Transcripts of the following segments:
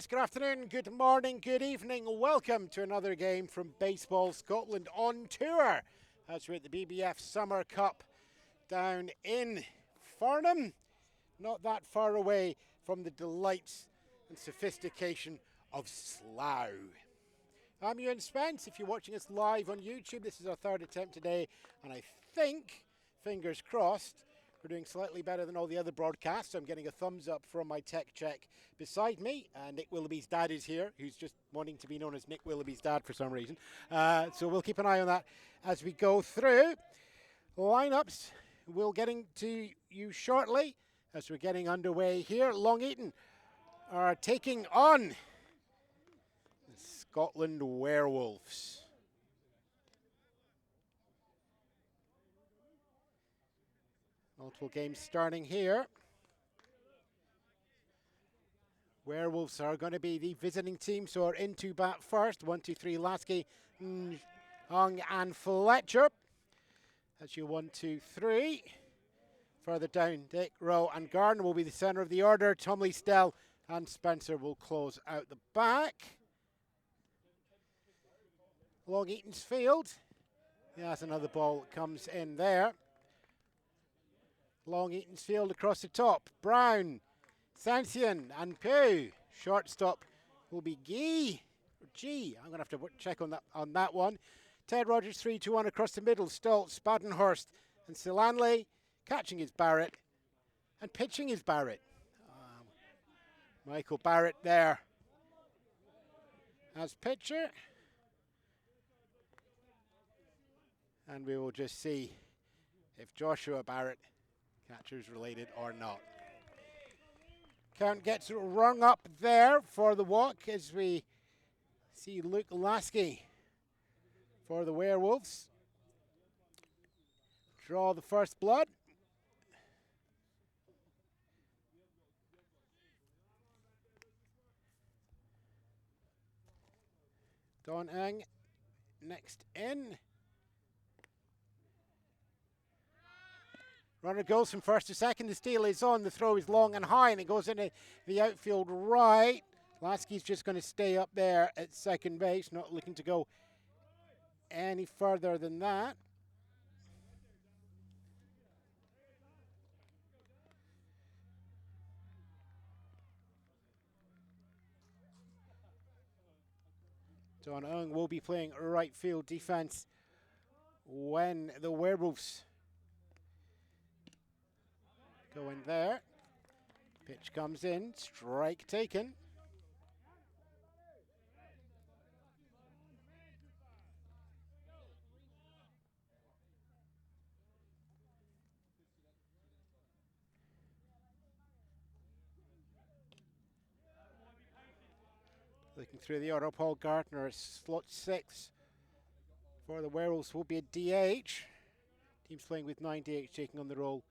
Yes, good afternoon, good morning, good evening. Welcome to another game from Baseball Scotland on tour as we're at the BBF Summer Cup down in Farnham, not that far away from the delights and sophistication of Slough. I'm Ewan Spence. If you're watching us live on YouTube, this is our third attempt today, and I think, fingers crossed, we're doing slightly better than all the other broadcasts. I'm getting a thumbs up from my tech check beside me. Nick Willoughby's dad is here, who's just wanting to be known as Nick Willoughby's dad for some reason. So we'll keep an eye on that as we go through. Lineups, we'll get to you shortly as we're getting underway here. Long Eaton are taking on the Scotland Werewolves. Multiple games starting here. Werewolves are going to be the visiting team, so are into bat first. 1, 2, 3, Lasky, Hung and Fletcher. That's your 1, 2, 3. Further down, Dick, Rowe and Gardner will be the centre of the order. Tomley, Stell and Spencer will close out the back. Long Eaton's field. Yes, another ball comes in there. Long Eaton's field across the top. Brown, Sansian and Pugh. Shortstop will be G. I'm going to have to check on that one. Ted Rogers 3-2-1 across the middle. Stoltz, Badenhorst and Silanley. Catching is Barrett and pitching is Barrett. Michael Barrett there as pitcher. And we will just see if Joshua Barrett catchers related or not. Count gets rung up there for the walk as we see Luke Lasky for the Werewolves draw the first blood. Don Eng next in. Runner goes from first to second. The steal is on. The throw is long and high, and it goes into the outfield right. Lasky's just going to stay up there at second base, not looking to go any further than that. Don Ung will be playing right field defense when the Werewolves go in there. Pitch comes in, strike taken. Looking through the order, Paul Gardner, slot 6 for the Werewolves will be a DH. Team's playing with 9 DH, taking on the role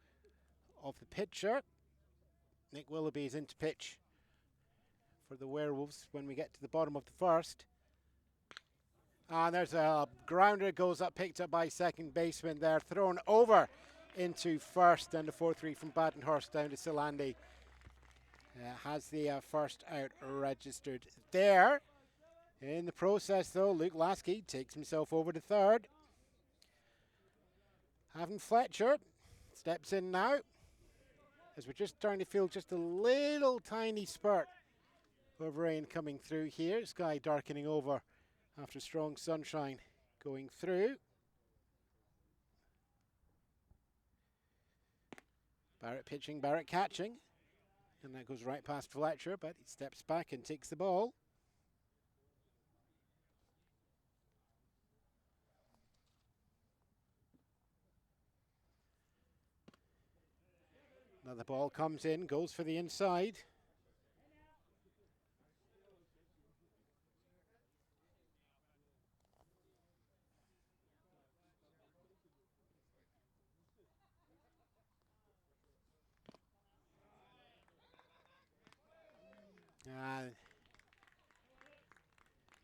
of the pitcher. Nick Willoughby is into pitch for the Werewolves when we get to the bottom of the first. And there's a grounder, goes up, picked up by second baseman there, thrown over into first, and the 4-3 from Badenhorst down to Silanley. Has the first out registered there. In the process, though, Luke Lasky takes himself over to third. Having Fletcher steps in now, as we're just starting to feel just a little tiny spurt of rain coming through here. Sky darkening over after strong sunshine going through. Barrett pitching, Barrett catching. And that goes right past Fletcher, but he steps back and takes the ball. Another ball comes in, goes for the inside.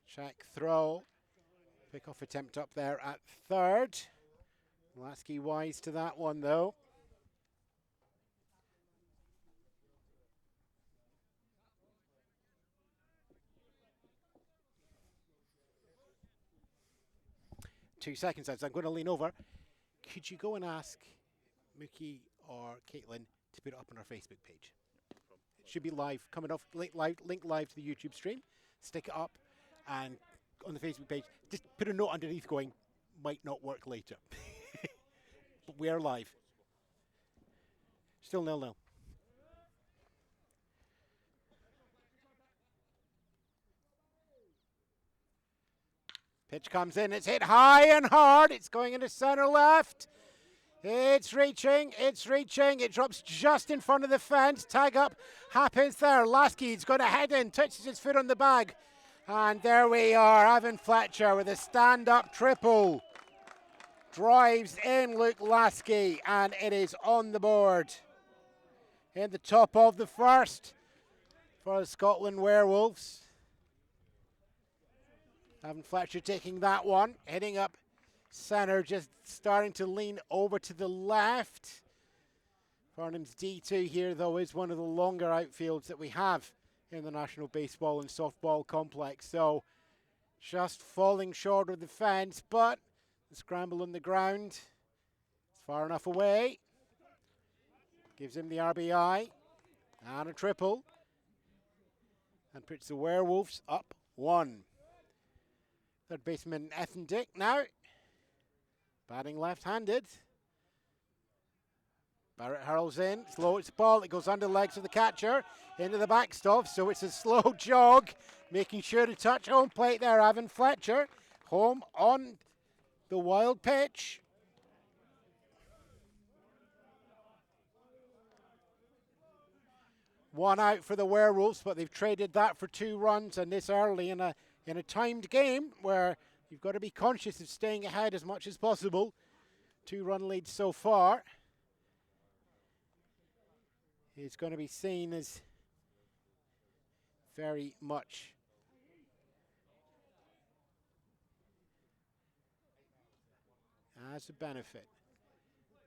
Check throw. Pick-off attempt up there at third. Lasky wise to that one, though. 2 seconds as I'm going to lean over. Could you go and ask Mookie or Caitlin to put it up on our Facebook page? It should be live, coming off, link live to the YouTube stream. Stick it up, and on the Facebook page, just put a note underneath going, might not work later. But we are live. Still 0-0. Pitch comes in, it's hit high and hard. It's going into center left. It's reaching, it drops just in front of the fence. Tag up happens there. Lasky's going to head in, touches his foot on the bag. And there we are, Evan Fletcher with a stand-up triple. Drives in Luke Lasky, and it is on the board. In the top of the first for the Scotland Werewolves. Evan Fletcher taking that one, hitting up centre, just starting to lean over to the left. Farnham's D2 here, though, is one of the longer outfields that we have in the National Baseball and Softball Complex. So just falling short of the fence, but the scramble on the ground is far enough away. Gives him the RBI and a triple. And puts the Werewolves up 1. Third baseman Ethan Dick now. Batting left-handed. Barrett hurls in, slow it's the ball, it goes under the legs of the catcher, into the backstop, so it's a slow jog, making sure to touch home plate there, Evan Fletcher. Home on the wild pitch. One out for the Werewolves, but they've traded that for 2 runs, and this early in a timed game where you've got to be conscious of staying ahead as much as possible. 2-run lead so far. It's going to be seen as very much as a benefit.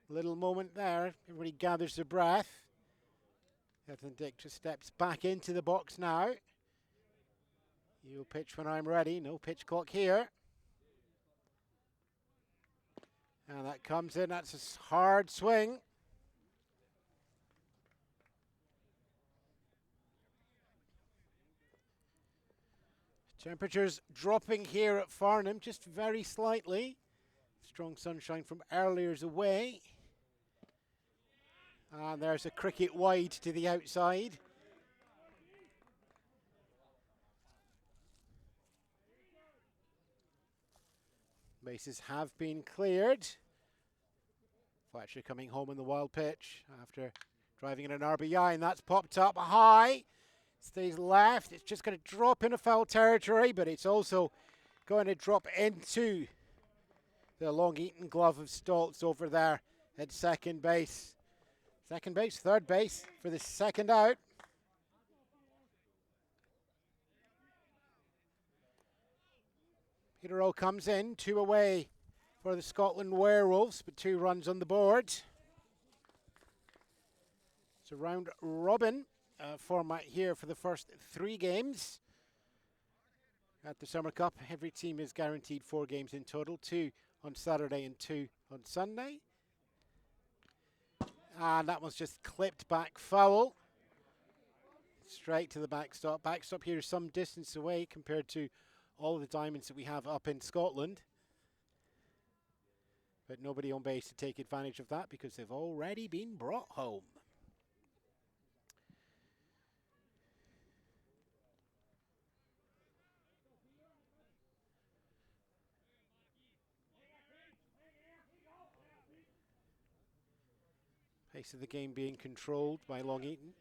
Little moment there, everybody gathers their breath. Ethan Dick just steps back into the box now. You'll pitch when I'm ready, no pitch clock here. And that comes in, that's a hard swing. Temperatures dropping here at Farnham, just very slightly. Strong sunshine from earlier's away. And there's a cricket wide to the outside. Bases have been cleared. Fletcher coming home on the wild pitch after driving in an RBI, and that's popped up high. Stays left. It's just going to drop into foul territory, but it's also going to drop into the Long Eaton glove of Stoltz over there at second base. Second base, third base for the second out. Peter comes in, 2 away for the Scotland Werewolves, but 2 runs on the board. It's a round robin format here for the first 3 games. At the Summer Cup, every team is guaranteed 4 games in total, 2 on Saturday and 2 on Sunday. And that one's just clipped back foul. Straight to the backstop. Backstop here is some distance away compared to all of the diamonds that we have up in Scotland. But nobody on base to take advantage of that because they've already been brought home. Pace of the game being controlled by Long Eaton.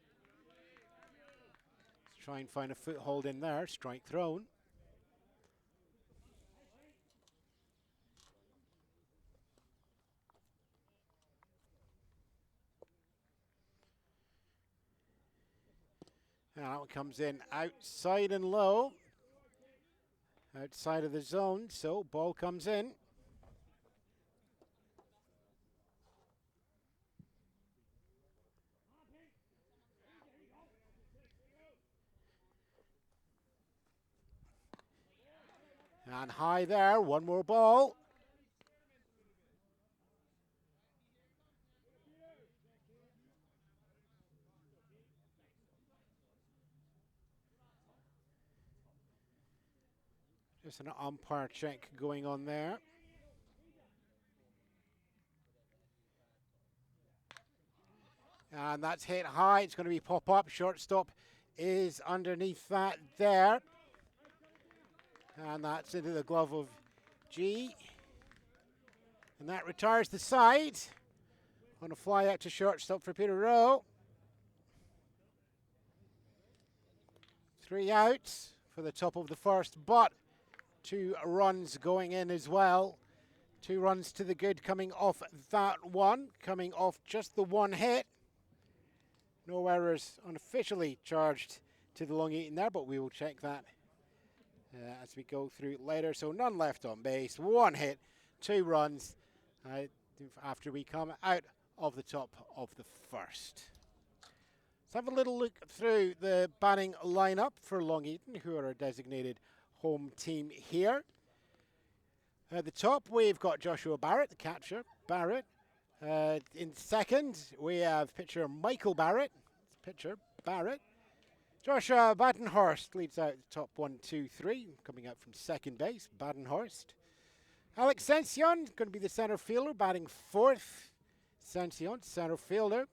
Let's try and find a foothold in there. Strike thrown. And that one comes in outside and low. Outside of the zone, so ball comes in. And high there, one more ball. Just an umpire check going on there. And that's hit high. It's going to be pop up. Shortstop is underneath that there. And that's into the glove of G. And that retires the side. On a fly out to shortstop for Peter Rowe. 3 outs for the top of the first, but 2 runs going in as well. 2 runs to the good coming off that one, coming off just the 1 hit. No errors unofficially charged to the Long Eaton there, but we will check that as we go through later. So none left on base, 1 hit, 2 runs after we come out of the top of the first. Let's have a little look through the batting lineup for Long Eaton, who are our designated home team here. At the top, we've got Joshua Barrett, the catcher. Barrett. In second, we have pitcher Michael Barrett. Pitcher Barrett. Joshua Badenhorst leads out the top 1, 2, 3, coming out from second base. Badenhorst. Alex Sension, going to be the center fielder, batting fourth. Sension, center fielder.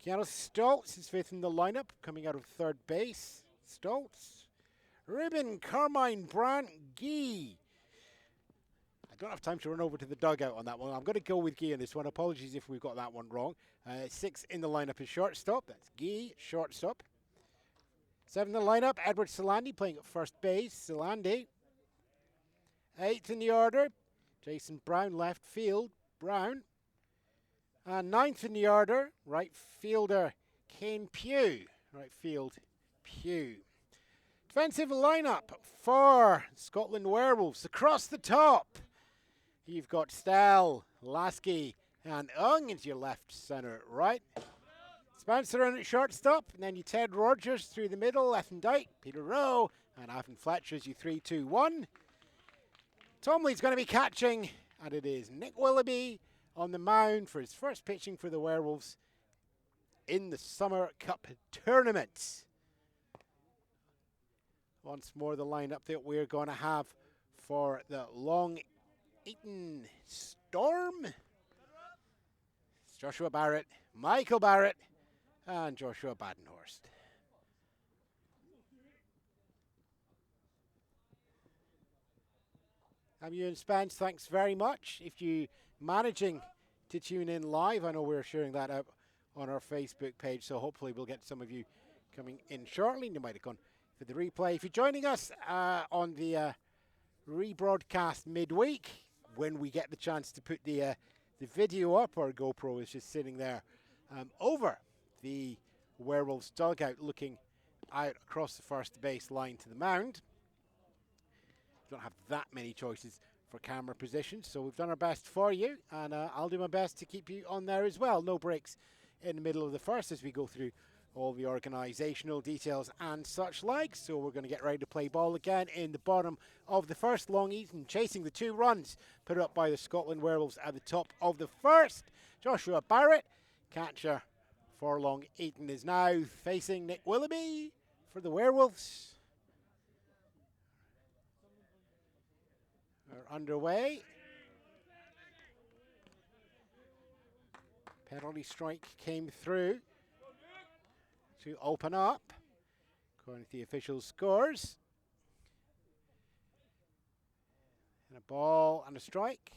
Keanu Stoltz is fifth in the lineup, coming out of third base. Stoltz. Ruben Carmine Brandt Guy. I don't have time to run over to the dugout on that one. I'm going to go with Guy on this one. Apologies if we've got that one wrong. 6th in the lineup is shortstop. That's Guy, shortstop. 7th in the lineup, Edward Solandi playing at first base. Solandi. 8th in the order, Jason Brown, left field. Brown. And 9th in the order, right fielder Kane Pugh. Right field, Pugh. Defensive lineup for Scotland Werewolves. Across the top, you've got Stell, Lasky, and Ung into your left, centre, right. Spencer in at shortstop, and then you Ted Rogers through the middle, left and right, Peter Rowe, and Avon Fletcher as you 3-2-1. Tom Lee's going to be catching, and it is Nick Willoughby on the mound for his first pitching for the Werewolves in the Summer Cup tournament. Once more, the lineup that we're going to have for the Long Eaton Storm. It's Joshua Barrett, Michael Barrett, and Joshua Badenhorst. I'm Ewan Spence, thanks very much. If you managing to tune in live, I know we're sharing that out on our Facebook page, so hopefully we'll get some of you coming in shortly. You might have gone for the replay. If you're joining us on the rebroadcast midweek, when we get the chance to put the video up, our GoPro is just sitting there over the Werewolves dugout, looking out across the first base line to the mound. Don't have that many choices for camera positions, so we've done our best for you, and I'll do my best to keep you on there as well. No breaks in the middle of the first as we go through all the organisational details and such like. So we're going to get ready to play ball again in the bottom of the first. Long Eaton chasing the 2 runs put up by the Scotland Werewolves at the top of the first. Joshua Barrett, catcher for Long Eaton, is now facing Nick Willoughby for the Werewolves. We're underway. Penalty strike came through to open up, according to the official scores. And a ball and a strike.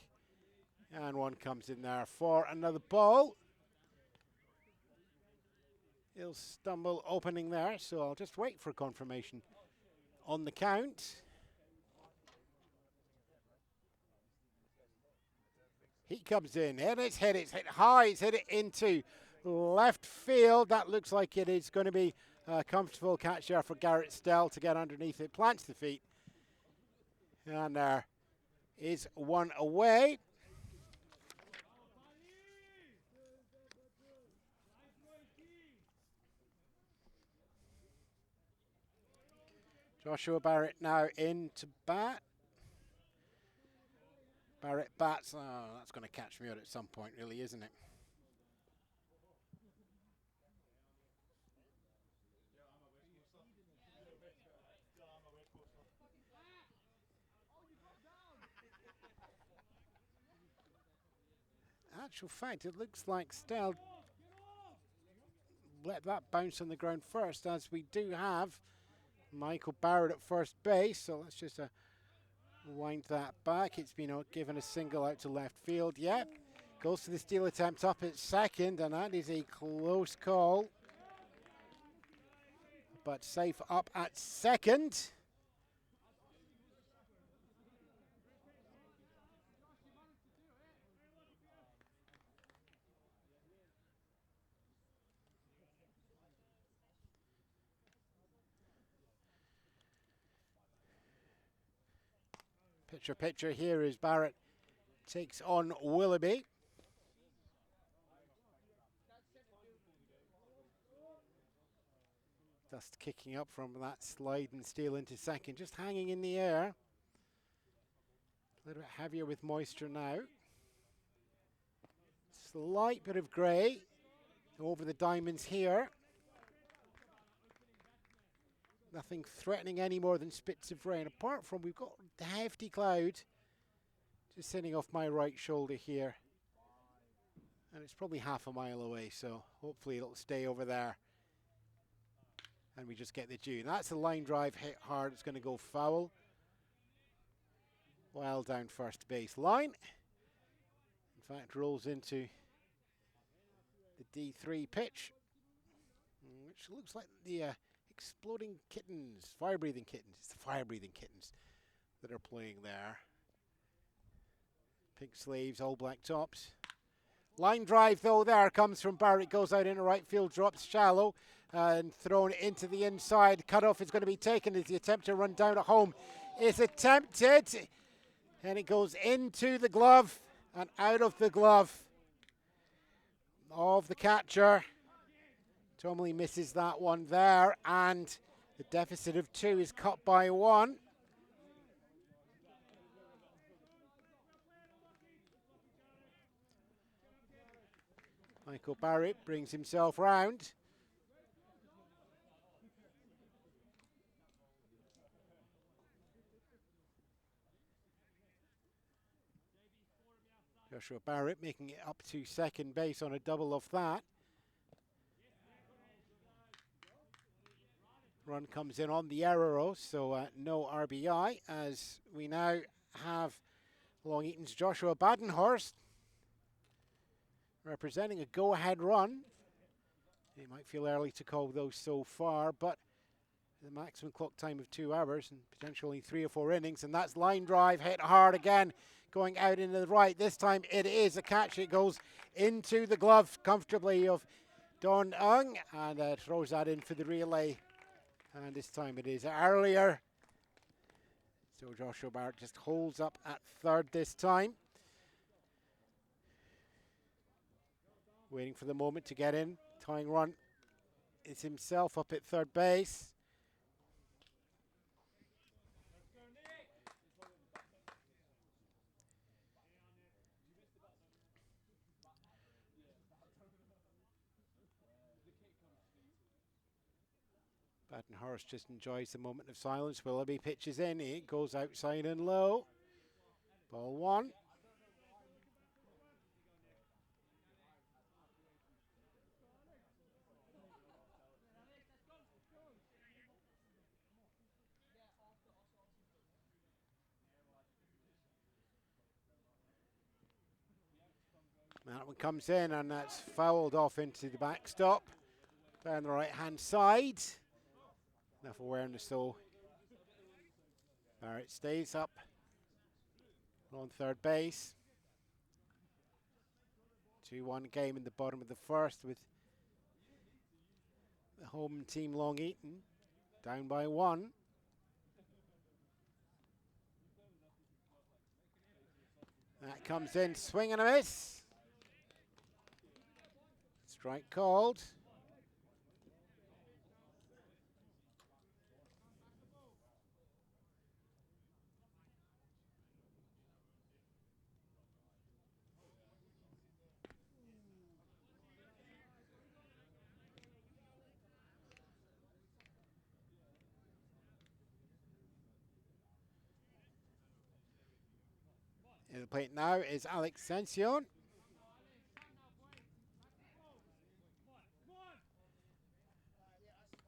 And one comes in there for another ball. He'll stumble opening there, so I'll just wait for confirmation on the count. He comes in, and it's hit high, it's hit it into left field. That looks like it is going to be a comfortable catch there for Garrett Stell to get underneath it, plants the feet. And there is one away. Joshua Barrett now in to bat. Barrett bats. Oh, that's going to catch me out at some point, really, isn't it? actual fact, it looks like Stell let that bounce on the ground first, as we do have Michael Barrett at first base. So let's just wind that back. It's been given a single out to left field. Yep, goes to the steal attempt up at second, and that is a close call. But safe up at second. Pitcher here is Barrett takes on Willoughby. Dust kicking up from that slide and steal into second, just hanging in the air. A little bit heavier with moisture now. Slight bit of grey over the diamonds here. Nothing threatening any more than spits of rain, apart from we've got a hefty cloud just sitting off my right shoulder here. And it's probably half a mile away, so hopefully it'll stay over there. And we just get the dew. That's a line drive hit hard. It's going to go foul. Well down first base line. In fact, rolls into the D3 pitch, which looks like the exploding kittens, fire-breathing kittens. It's the fire-breathing kittens that are playing there. Pink sleeves, all black tops. Line drive though there comes from Barrett, goes out into right field, drops shallow and thrown into the inside. Cutoff is going to be taken as the attempt to run down at home is attempted, and it goes into the glove and out of the glove of the catcher. Tomley misses that one there, and the deficit of 2 is cut by 1. Michael Barrett brings himself round. Joshua Barrett making it up to second base on a double off that. Run comes in on the error, so no RBI, as we now have Long Eaton's Joshua Badenhorst representing a go-ahead run. It might feel early to call those so far, but the maximum clock time of 2 hours and potentially 3 or 4 innings, and that's line drive hit hard again, going out into the right. This time it is a catch. It goes into the glove comfortably of Don Ung, and throws that in for the relay. And this time it is earlier. So Joshua Barrett just holds up at third this time. Waiting for the moment to get in. Tying run is himself up at third base. Badenhorst just enjoys the moment of silence. Willoughby pitches in. It goes outside and low. Ball 1. That one comes in, and that's fouled off into the backstop. Down the right-hand side. Enough awareness though. Barrett stays up on third base. 2-1 game in the bottom of the first, with the home team Long Eaton down by 1. That comes in, swing and a miss. Strike called. In the plate now is Alex Sension.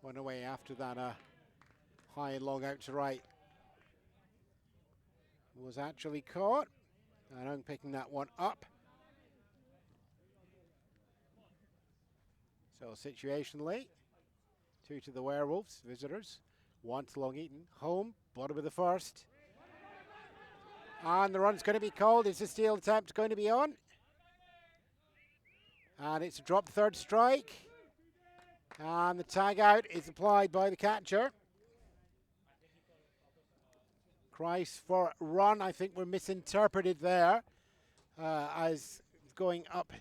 One away after that high and long out to right. Was actually caught. And I'm picking that one up. So situationally, 2 to the Werewolves, visitors. 1 to Long Eaton, home, bottom of the first. And the run's going to be called. Is the steal attempt going to be on? And it's a drop third strike. And the tag out is applied by the catcher. Cries for run, I think, were misinterpreted there as going up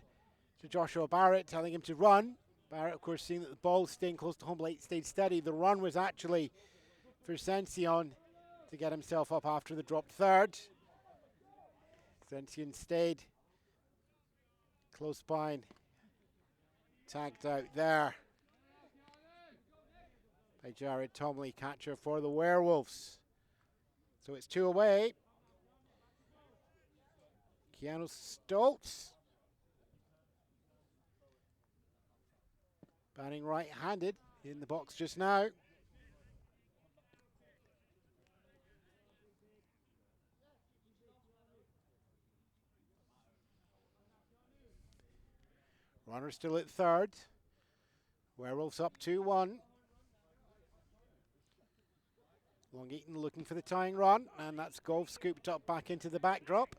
to Joshua Barrett, telling him to run. Barrett, of course, seeing that the ball staying close to home plate stayed steady. The run was actually for Sension to get himself up after the dropped third. Sension stayed close by and tagged out there by Jared Tomley, catcher for the Werewolves. So it's 2 away. Keanu Stoltz batting right-handed in the box just now. Runner still at third. Werewolves up 2-1. Long Eaton looking for the tying run, and that's golf scooped up back into the backdrop.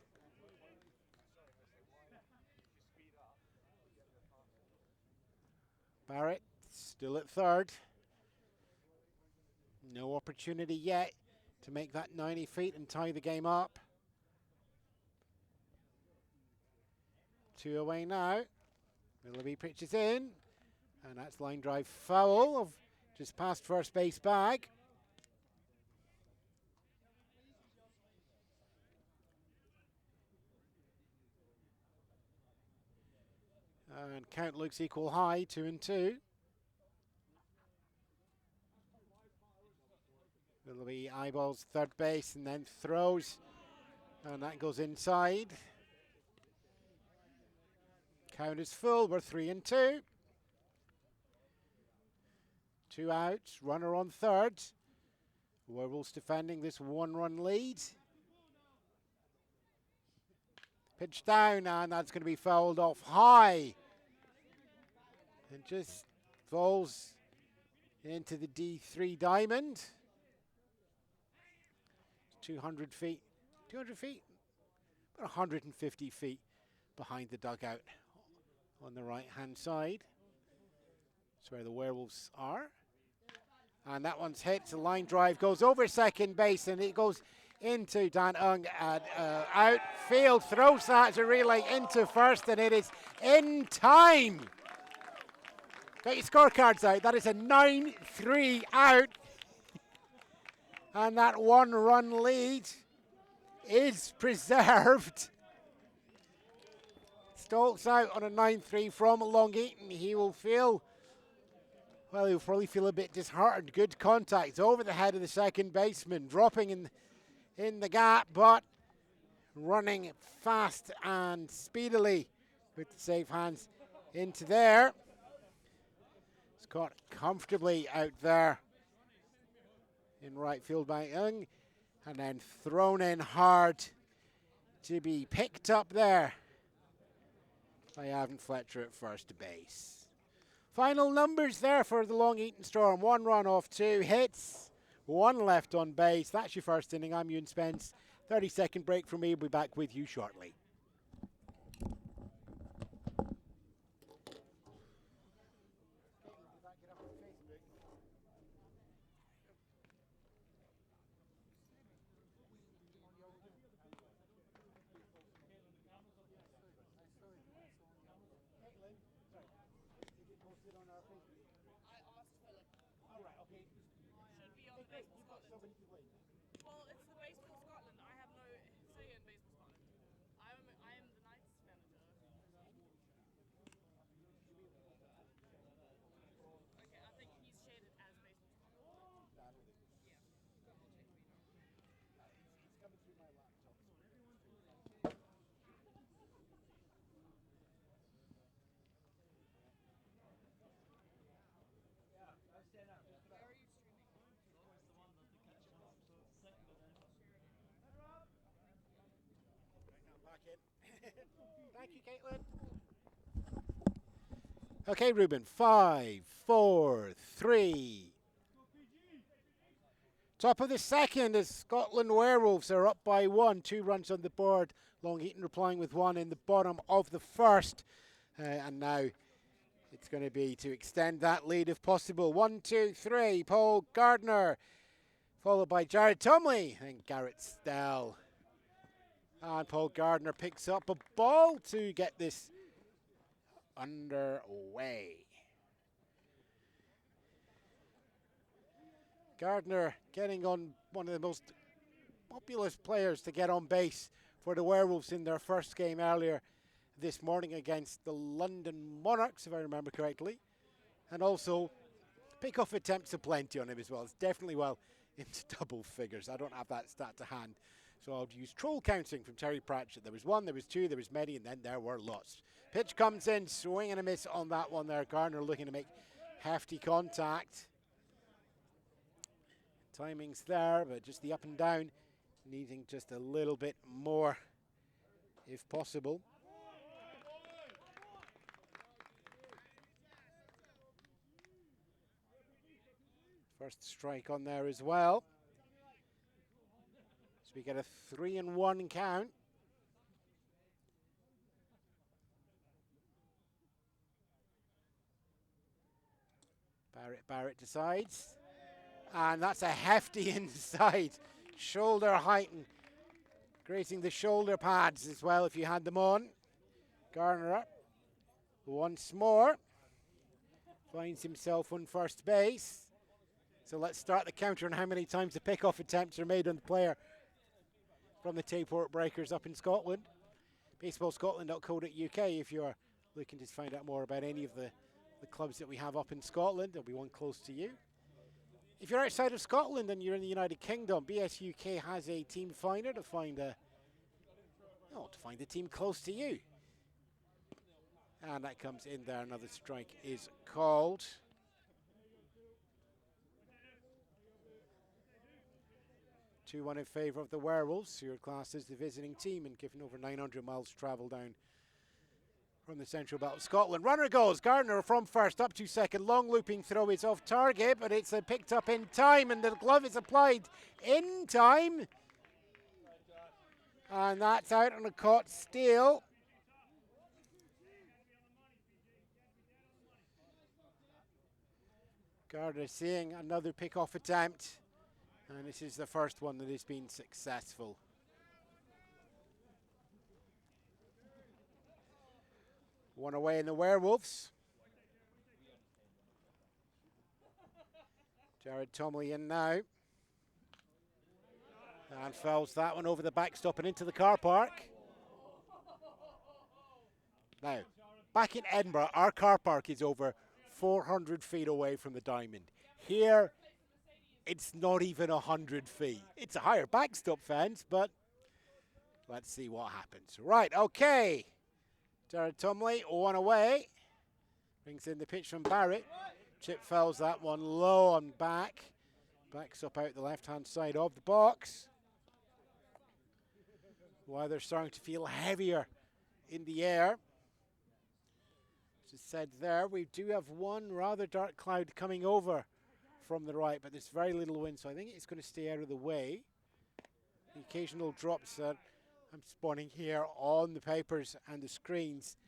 Barrett still at third. No opportunity yet to make that 90 feet and tie the game up. 2 away now. Willoughby pitches in, and that's line drive foul of just past first base bag. And count looks equal high, 2-2. Willoughby eyeballs third base and then throws, and that goes inside. Count is full, we're 3-2. 2 outs, runner on third. Werewolves defending this 1-run lead. Pitch down, and that's going to be fouled off high. And just falls into the D3 diamond. 200 feet, about 150 feet behind the dugout on the right-hand side. That's where the Werewolves are. And that one's hit. The line drive goes over second base, and it goes into Dan Ung and outfield. Throws that as a relay into first, and it is in time. Got your scorecards out. That is a 9-3 out. And that 1-run lead is preserved. Stoltz out on a 9-3 from Long Eaton. He will feel, well, he'll probably feel a bit disheartened. Good contact over the head of the second baseman, dropping in the gap, but running fast and speedily with the safe hands into there. It's caught comfortably out there in right field by Young, and then thrown in hard to be picked up there by Avon Fletcher at first base. Final numbers there for the Long Eaton Storm. 1 run off 2 hits, 1 left on base. That's your first inning. I'm Ewan Spence. 30-second break for me. We'll be back with you shortly. Well, it's the Baseball Scotland. I have no say in Baseball Scotland. I am the Knights manager. Okay, I think he's shaded as Baseball Scotland. Yeah. It's coming through my laptop. Yeah, I'll stand up. Thank you, Caitlin. Okay, Ruben. 5, 4, 3. Top of the second is Scotland Werewolves. Are up by 1. 2 runs on the board. Long Eaton replying with 1 in the bottom of the first. And now it's going to be to extend that lead if possible. 1, 2, 3. Paul Gardner, followed by Jared Tumley and Garrett Stell. And Paul Gardner picks up a ball to get this underway. Gardner getting on one of the most populous players to get on base for the Werewolves in their first game earlier this morning against the London Monarchs, if I remember correctly. And also, pick-off attempts aplenty on him as well. It's definitely well into double figures. I don't have that stat to hand, so I'll use troll counting from Terry Pratchett. There was 1, there was 2, there was many, and then there were lots. Pitch comes in, swing and a miss on that one there. Gardner looking to make hefty contact. Timing's there, but just the up and down, needing just a little bit more if possible. First strike on there as well. So we get a 3-1 count. Barrett decides. And that's a hefty inside. Shoulder height and grazing the shoulder pads as well if you had them on. Gardner up once more. Finds himself on first base. So let's start the counter on how many times the pick-off attempts are made on the player from the Tayport Breakers up in Scotland. BaseballScotland.co.uk if you're looking to find out more about any of the clubs that we have up in Scotland. There'll be one close to you. If you're outside of Scotland and you're in the United Kingdom, BS UK has a team finder to find a team close to you. And that comes in there. Another strike is called. Two 2-1 in favour of the Werewolves, who are classed as the visiting team and given over 900 miles travel down from the central belt of Scotland. Runner goes, Gardner from first, up to second. Long looping throw is off target, but it's picked up in time, and the glove is applied in time. And that's out on a caught steal. Gardner seeing another pick-off attempt. And this is the first one that has been successful. One away in the Werewolves. Jared Tumley in now. And fouls that one over the backstop and into the car park. Now, back in Edinburgh, our car park is over 400 feet away from the diamond. Here, it's not even 100 feet. It's a higher backstop fence, but let's see what happens. Right, okay. Jared Tumley, one away. Brings in the pitch from Barrett. Chip fouls that one low and back. Backs up out the left-hand side of the box. Weather starting to feel heavier in the air. As I said there, we do have one rather dark cloud coming over from the right, but there's very little wind, so I think it's going to stay out of the way. The occasional drops that I'm spotting here on the papers and the screens,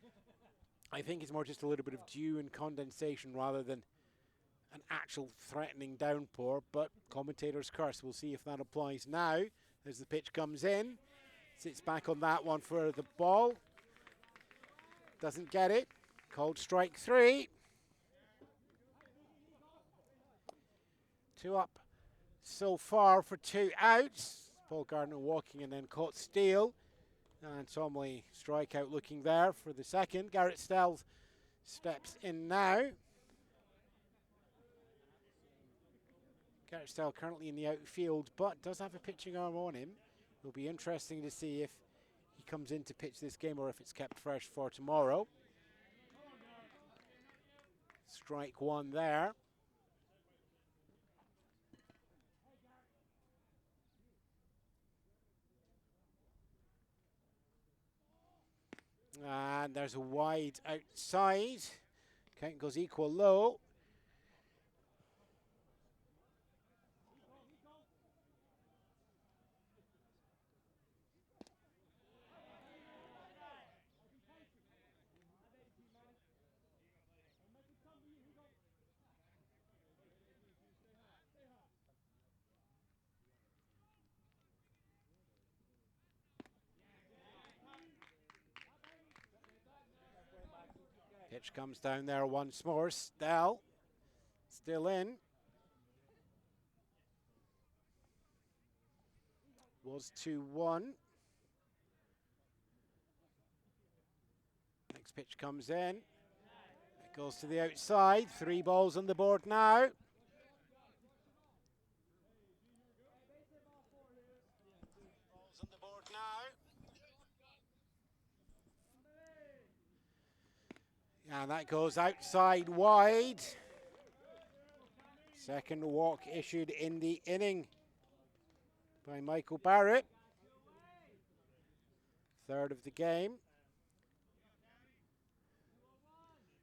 I think it's more just a little bit of dew and condensation rather than an actual threatening downpour, but commentator's curse. We'll see if that applies now as the pitch comes in. Sits back on that one for the ball. Doesn't get it. Called strike three. Two up so far for two outs. Paul Gardner walking and then caught steal. And Tumley strikeout looking there for the second. Garrett Stell steps in now. Garrett Stell currently in the outfield, but does have a pitching arm on him. It'll be interesting to see if he comes in to pitch this game or if it's kept fresh for tomorrow. Strike one there. And there's a wide outside. Count goes equal low. Pitch comes down there once more. Still in. Was 2-1. Next pitch comes in. It goes to the outside. 3 balls on the board now. And that goes outside wide. Second walk issued in the inning by Michael Barrett. Third of the game.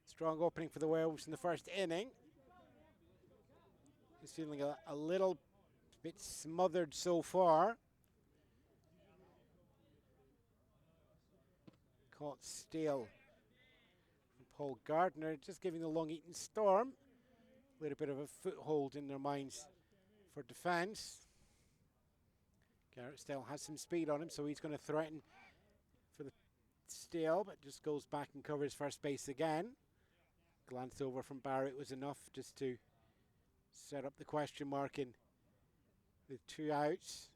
Strong opening for the Werewolves in the first inning. He's feeling a little bit smothered so far. Caught steal from Paul Gardner, just giving the Long Eaton Storm a little bit of a foothold in their minds for defence. Garrett still has some speed on him, so he's going to threaten for the steal, but just goes back and covers first base again. Glance over from Barrett was enough just to set up the question mark in with 2 outs.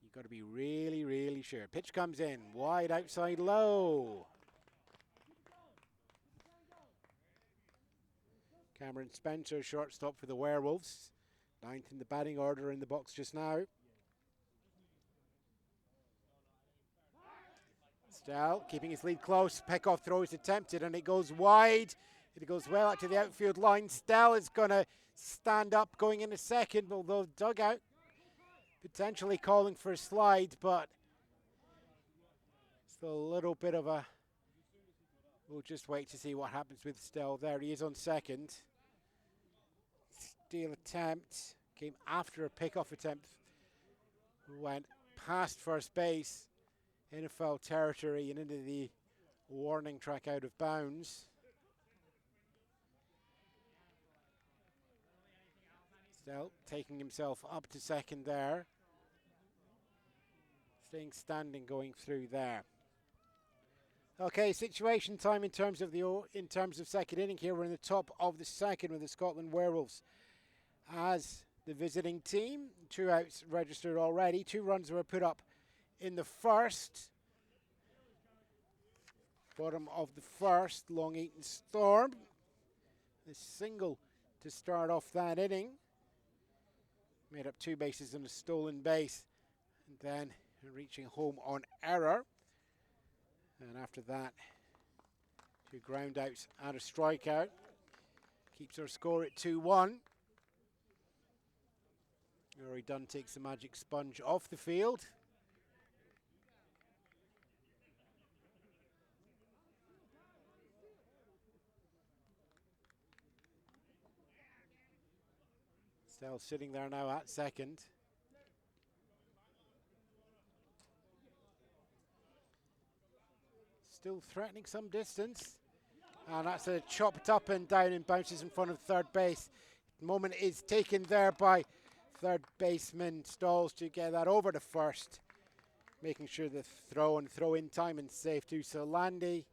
You've got to be really, really sure. Pitch comes in, wide outside low. Cameron Spencer, shortstop for the Werewolves. 9th in the batting order in the box just now. Still keeping his lead close. Pickoff throw is attempted and it goes wide. It goes well out to the outfield line. Stell is going to stand up going into second, although dugout potentially calling for a slide, but still a little bit of a... We'll just wait to see what happens with Stell. There he is on second. Steal attempt came after a pickoff attempt. Went past first base in a foul territory and into the warning track out of bounds. Still taking himself up to second there. Staying standing going through there. Okay, situation time in terms of second inning here. We're in the top of the second with the Scotland Werewolves as the visiting team. 2 outs registered already. 2 runs were put up in the first. Bottom of the first, Long Eaton Storm. The single to start off that inning. Made up 2 bases and a stolen base. And then reaching home on error. And after that, 2 ground outs and a strikeout. Keeps our score at 2-1. Rory Dunn takes the magic sponge off the field. Still sitting there now at second. Still threatening some distance. And that's a chopped up and down and bounces in front of third base. The moment is taken there by third baseman Stalls to get that over to first. Making sure the throw in time and safe to Solandi.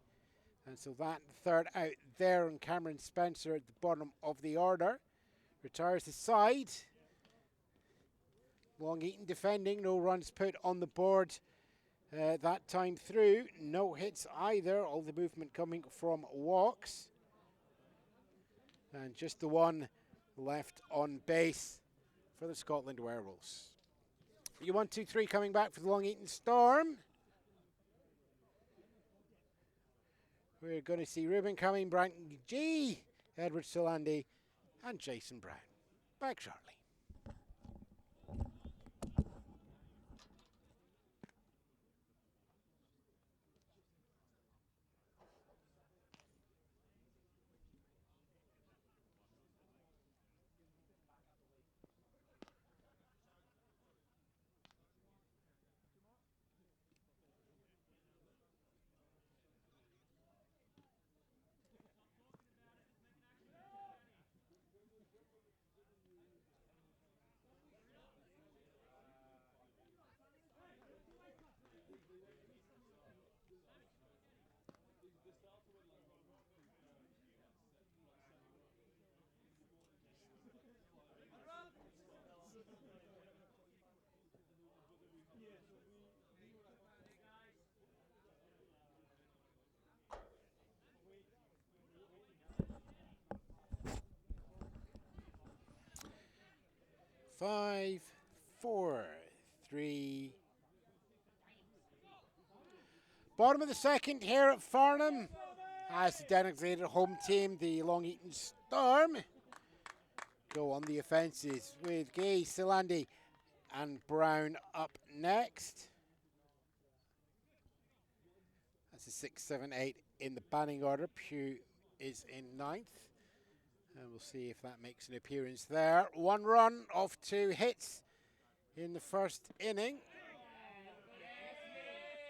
And so that third out there and Cameron Spencer at the bottom of the order. Retires the side. Long Eaton defending, no runs put on the board that time through. No hits either, all the movement coming from walks. And just the one left on base for the Scotland Werewolves. You 1-2-3 coming back for the Long Eaton Storm. We're going to see Ruben coming, Branton G, Edward Solandi, and Jason Brown. Back shortly. 5, 4, 3. Bottom of the second here at Farnham, as the designated home team, the Long Eaton Storm, go on the offences with Gay, Silandi and Brown up next. That's a 6, 7, 8 in the batting order. Pugh is in 9th. And we'll see if that makes an appearance there. 1 run off 2 hits in the first inning.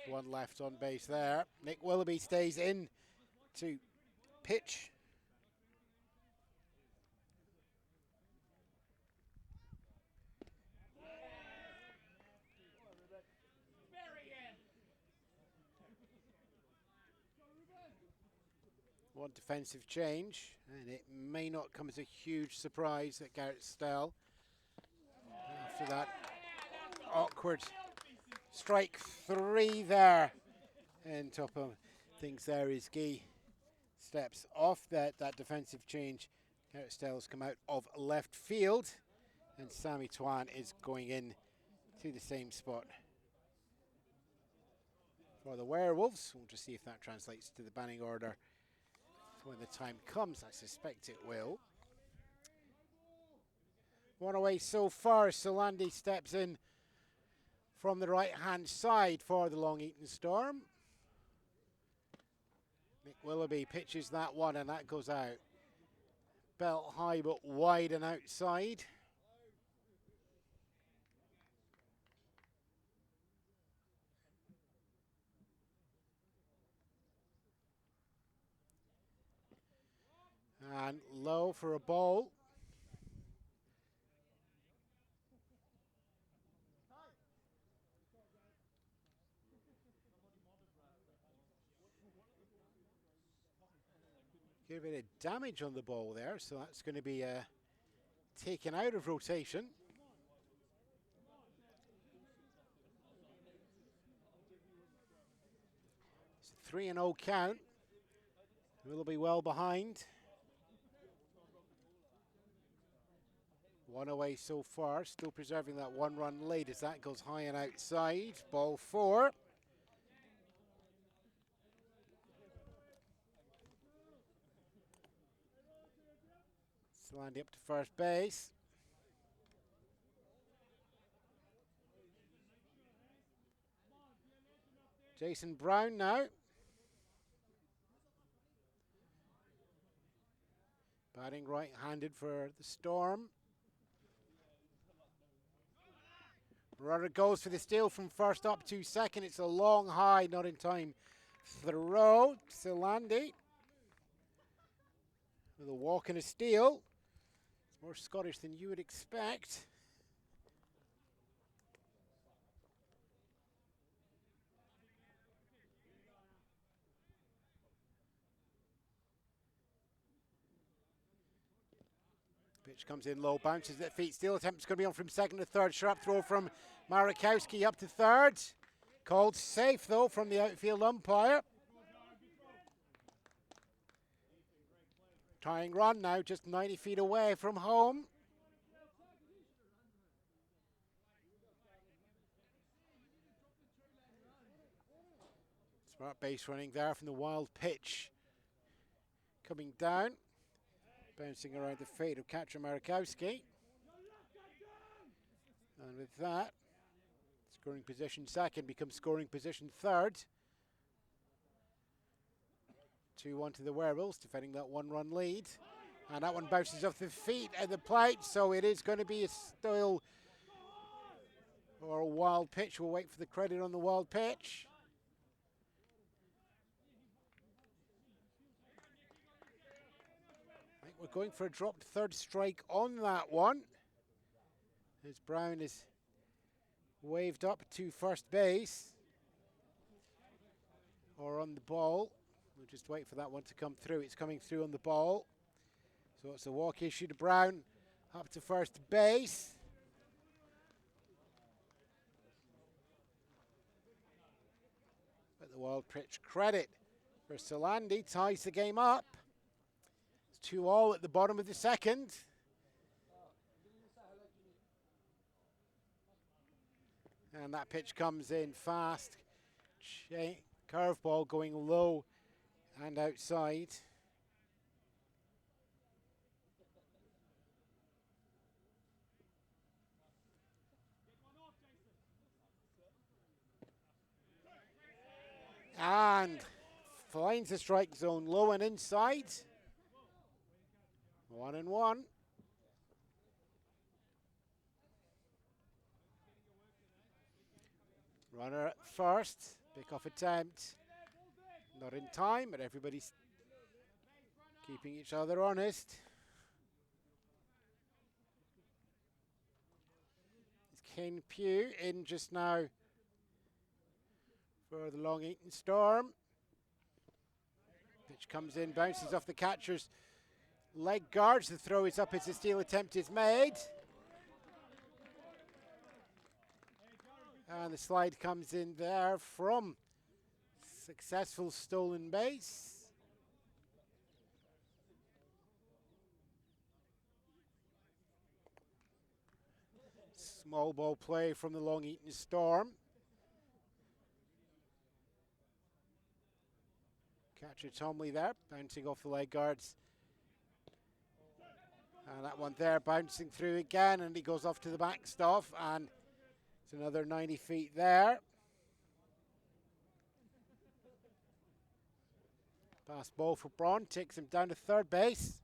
1 left on base there. Nick Willoughby stays in to pitch. One defensive change, and it may not come as a huge surprise that Garrett Stell, after that awkward strike 3 there, and top of things there is Gee steps off that defensive change. Garrett Stell's come out of left field, and Sammy Twan is going in to the same spot for the Werewolves. We'll just see if that translates to the batting order when the time comes. I suspect it will. 1 away so far. Solandi steps in from the right-hand side for the Long Eaton Storm. Nick Willoughby pitches that one, and that goes out. Belt high but wide and outside. And low for a ball. Get a bit of damage on the ball there, so that's going to be taken out of rotation. It's a 3-0 count. Will be well behind. 1 away so far, still preserving that 1-run lead as that goes high and outside. Ball 4. Solandi up to first base. Jason Brown now. Batting right-handed for the Storm. Runner goes for the steal from first up to second. It's a long high, not in time. Throw. Solandi with a walk and a steal. It's more Scottish than you would expect. Pitch comes in low, bounces at feet. Steal attempt is going to be on from second to third. Sharp throw from Marakowski up to third. Called safe though from the outfield umpire. Tying run now, just 90 feet away from home. Smart base running there from the wild pitch. Coming down. Bouncing around the feet of catcher Marakowski. And with that, scoring position second becomes scoring position third. 2-1 to the Werewolves, defending that 1-run lead. And that one bounces off the feet at the plate, so it is going to be a still or a wild pitch. We'll wait for the credit on the wild pitch. I think we're going for a dropped third strike on that one, as Brown is waved up to first base, or on the ball. We'll just wait for that one to come through. It's coming through on the ball. So it's a walk issue to Brown up to first base. But the wild pitch credit for Solandi ties the game up. It's 2-2 at the bottom of the second. And that pitch comes in fast. Curveball going low and outside. And finds the strike zone low and inside. 1-1. Runner at first. Pick-off attempt. Not in time, but everybody's keeping each other honest. It's Kane Pugh in just now for the Long Eaton Storm. Pitch comes in, bounces off the catcher's leg guards. The throw is up as the steal attempt is made. And the slide comes in there from successful stolen base. Small ball play from the Long Eaton Storm. Catcher Tomley there, bouncing off the leg guards. And that one there bouncing through again, and he goes off to the backstop, and it's another 90 feet there. Pass ball for Braun, takes him down to third base.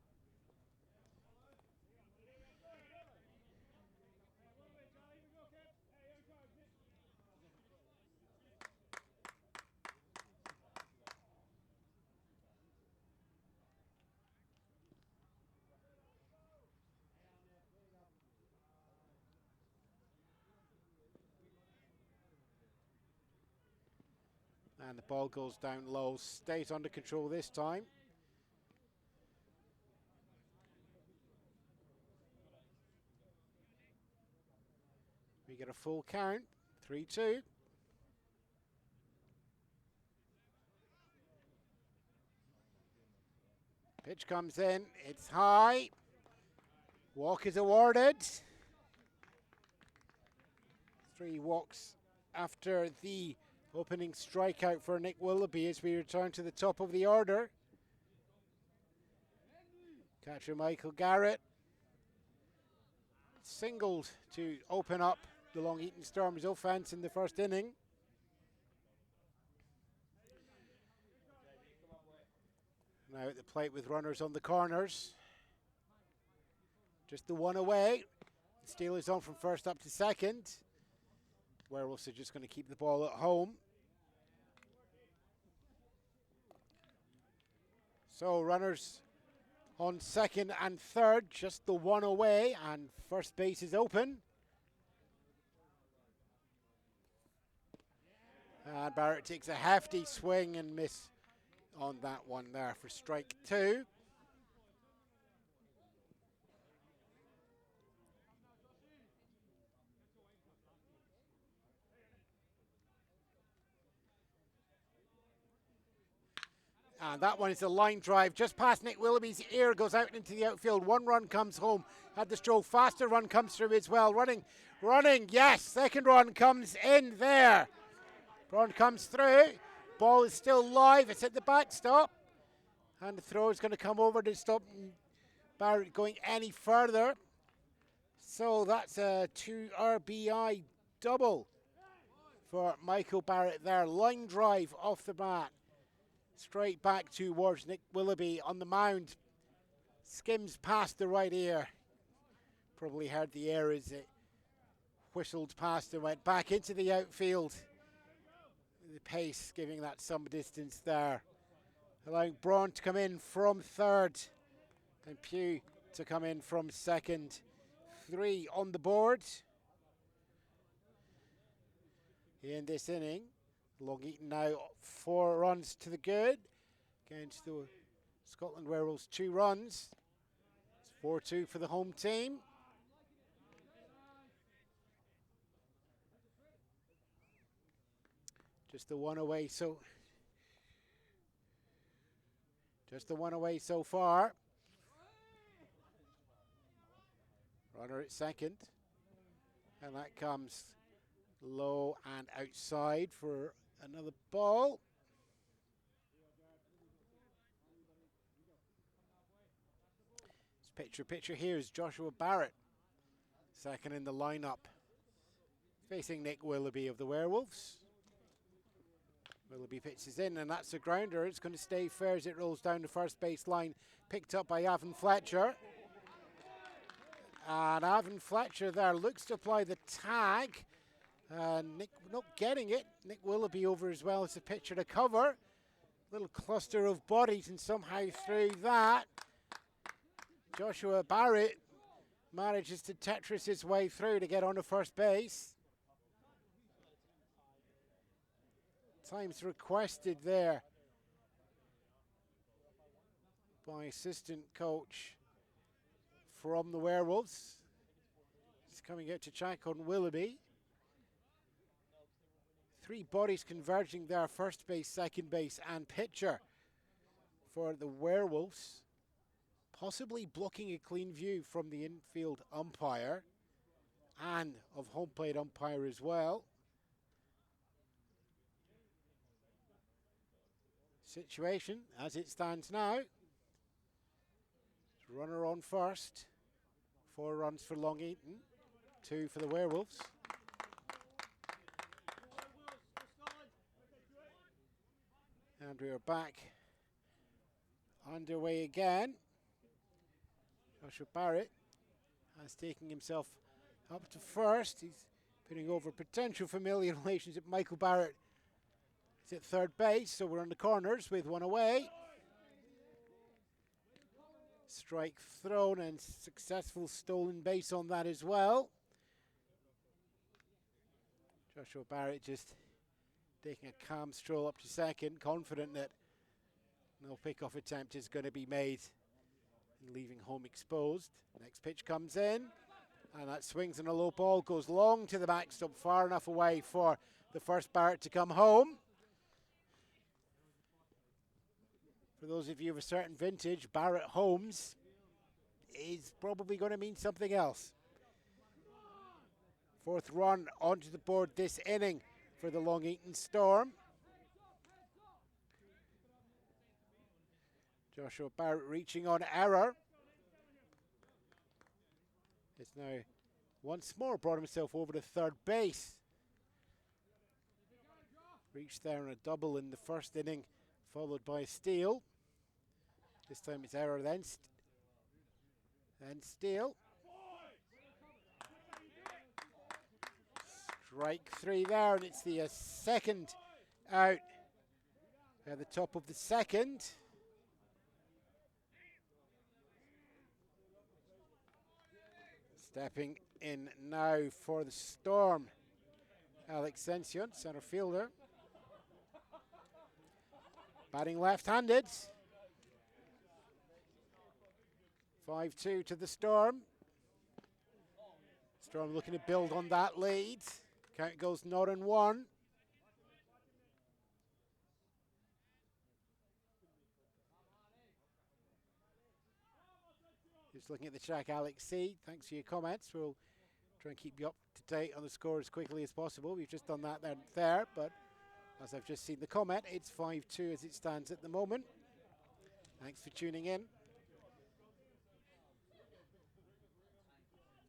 And the ball goes down low, stays under control this time. We get a full count, 3-2. Pitch comes in, it's high. Walk is awarded. 3 walks after the opening strikeout for Nick Willoughby as we return to the top of the order. Catcher Michael Garrett singled to open up the Long Eaton Storm's offense in the first inning. Now at the plate with runners on the corners. Just the one away. Steal is on from first up to second. Werewolves are just going to keep the ball at home. So runners on second and third, just the one away, and first base is open. And Barrett takes a hefty swing and miss on that one there for strike 2. And that one is a line drive just past Nick Willoughby's ear, goes out into the outfield. 1 run comes home. Had the stroke, faster run comes through as well. Running, yes. Second run comes in there. Run comes through. Ball is still live. It's at the backstop. And the throw is going to come over to stop Barrett going any further. So that's a 2 RBI double for Michael Barrett there. Line drive off the bat. Straight back towards Nick Willoughby on the mound. Skims past the right ear. Probably heard the air as it whistled past and went back into the outfield. The pace giving that some distance there. Allowing Braun to come in from third and Pugh to come in from second. 3 on the board in this inning. Long Eaton now 4 runs to the good against the Scotland Werewolves 2 runs. It's 4-2 for the home team. Just the one away so far. Runner at second. And that comes Low and outside for another ball. Picture here is Joshua Barrett, second in the lineup, facing Nick Willoughby of the Werewolves. Willoughby pitches in, and that's a grounder. It's going to stay fair as it rolls down the first base line, picked up by Avon Fletcher. And Avon Fletcher there looks to apply the tag. Nick not getting it. Nick Willoughby over as well as the pitcher to cover. Little cluster of bodies, and somehow through that, Joshua Barrett manages to Tetris his way through to get on to first base. Times requested there by assistant coach from the Werewolves. He's coming out to check on Willoughby. Three bodies converging there, first base, second base and pitcher for the Werewolves. Possibly blocking a clean view from the infield umpire and of home plate umpire as well. Situation as it stands now. Runner on first. 4 runs for Long Eaton, 2 for the Werewolves. And we are back underway again. Joshua Barrett has taken himself up to first. He's putting over potential familiar relations with Michael Barrett. He's at third base, so we're on the corners with one away. Strike thrown and successful stolen base on that as well. Joshua Barrett just taking a calm stroll up to second, confident that no pickoff attempt is going to be made, and leaving home exposed. Next pitch comes in, and that swings and a low ball goes long to the backstop, far enough away for the first Barrett to come home. For those of you of a certain vintage, Barrett Holmes is probably going to mean something else. 4th run onto the board this inning for the Long Eaton Storm. Joshua Barrett reaching on error. It's now once more brought himself over to third base. Reached there on a double in the first inning, followed by a steal. This time it's error, then steal. Strike 3 there, and it's the second out at the top of the second. Stepping in now for the Storm, Alex Sension, center fielder. Batting left-handed. 5-2 to the Storm. Storm looking to build on that lead. Count goes 0-1. Just looking at the track, Alex C. Thanks for your comments. We'll try and keep you up to date on the score as quickly as possible. We've just done that there, but as I've just seen the comment, it's 5-2 as it stands at the moment. Thanks for tuning in.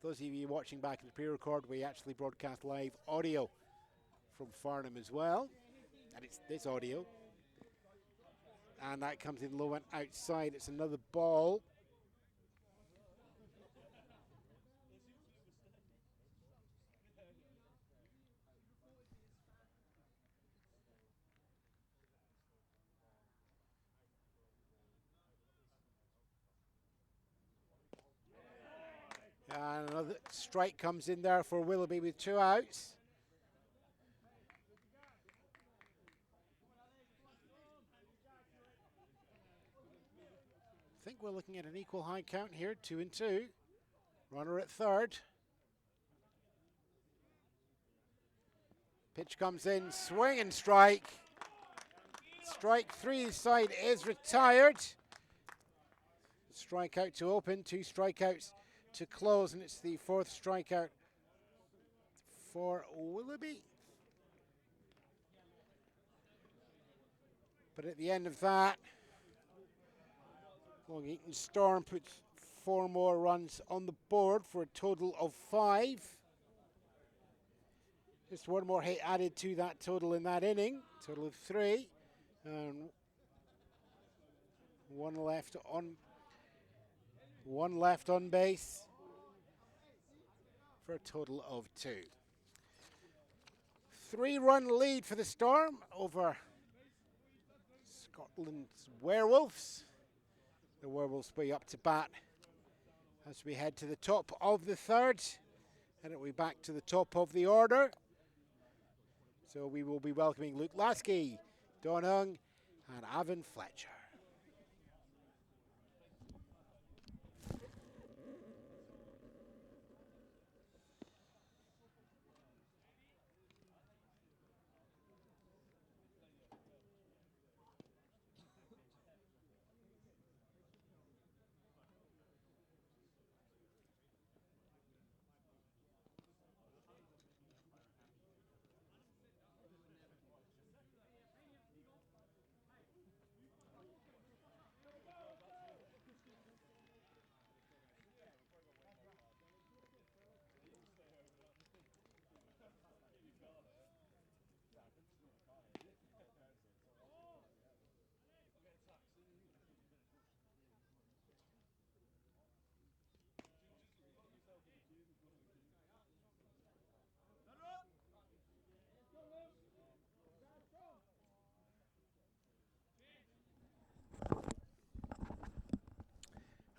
Those of you watching back in the pre-record, we actually broadcast live audio from Farnham as well. And it's this audio. And that comes in low and outside. It's another ball. And another strike comes in there for Willoughby with 2 outs. I think we're looking at an equal high count here, 2-2. Runner at third. Pitch comes in, swing and strike. Strike 3 side is retired. Strikeout to open, 2 strikeouts to close, and it's the 4th strikeout for Willoughby. But at the end of that, Long Eaton Storm puts 4 more runs on the board for a total of 5. Just 1 more hit added to that total in that inning, total of 3. And one left on base for a total of 2. 3-run lead for the Storm over Scotland's Werewolves. The Werewolves way up to bat as we head to the top of the 3rd, and it'll be back to the top of the order. So we will be welcoming Luke Lasky, Don Hung, and Avon Fletcher.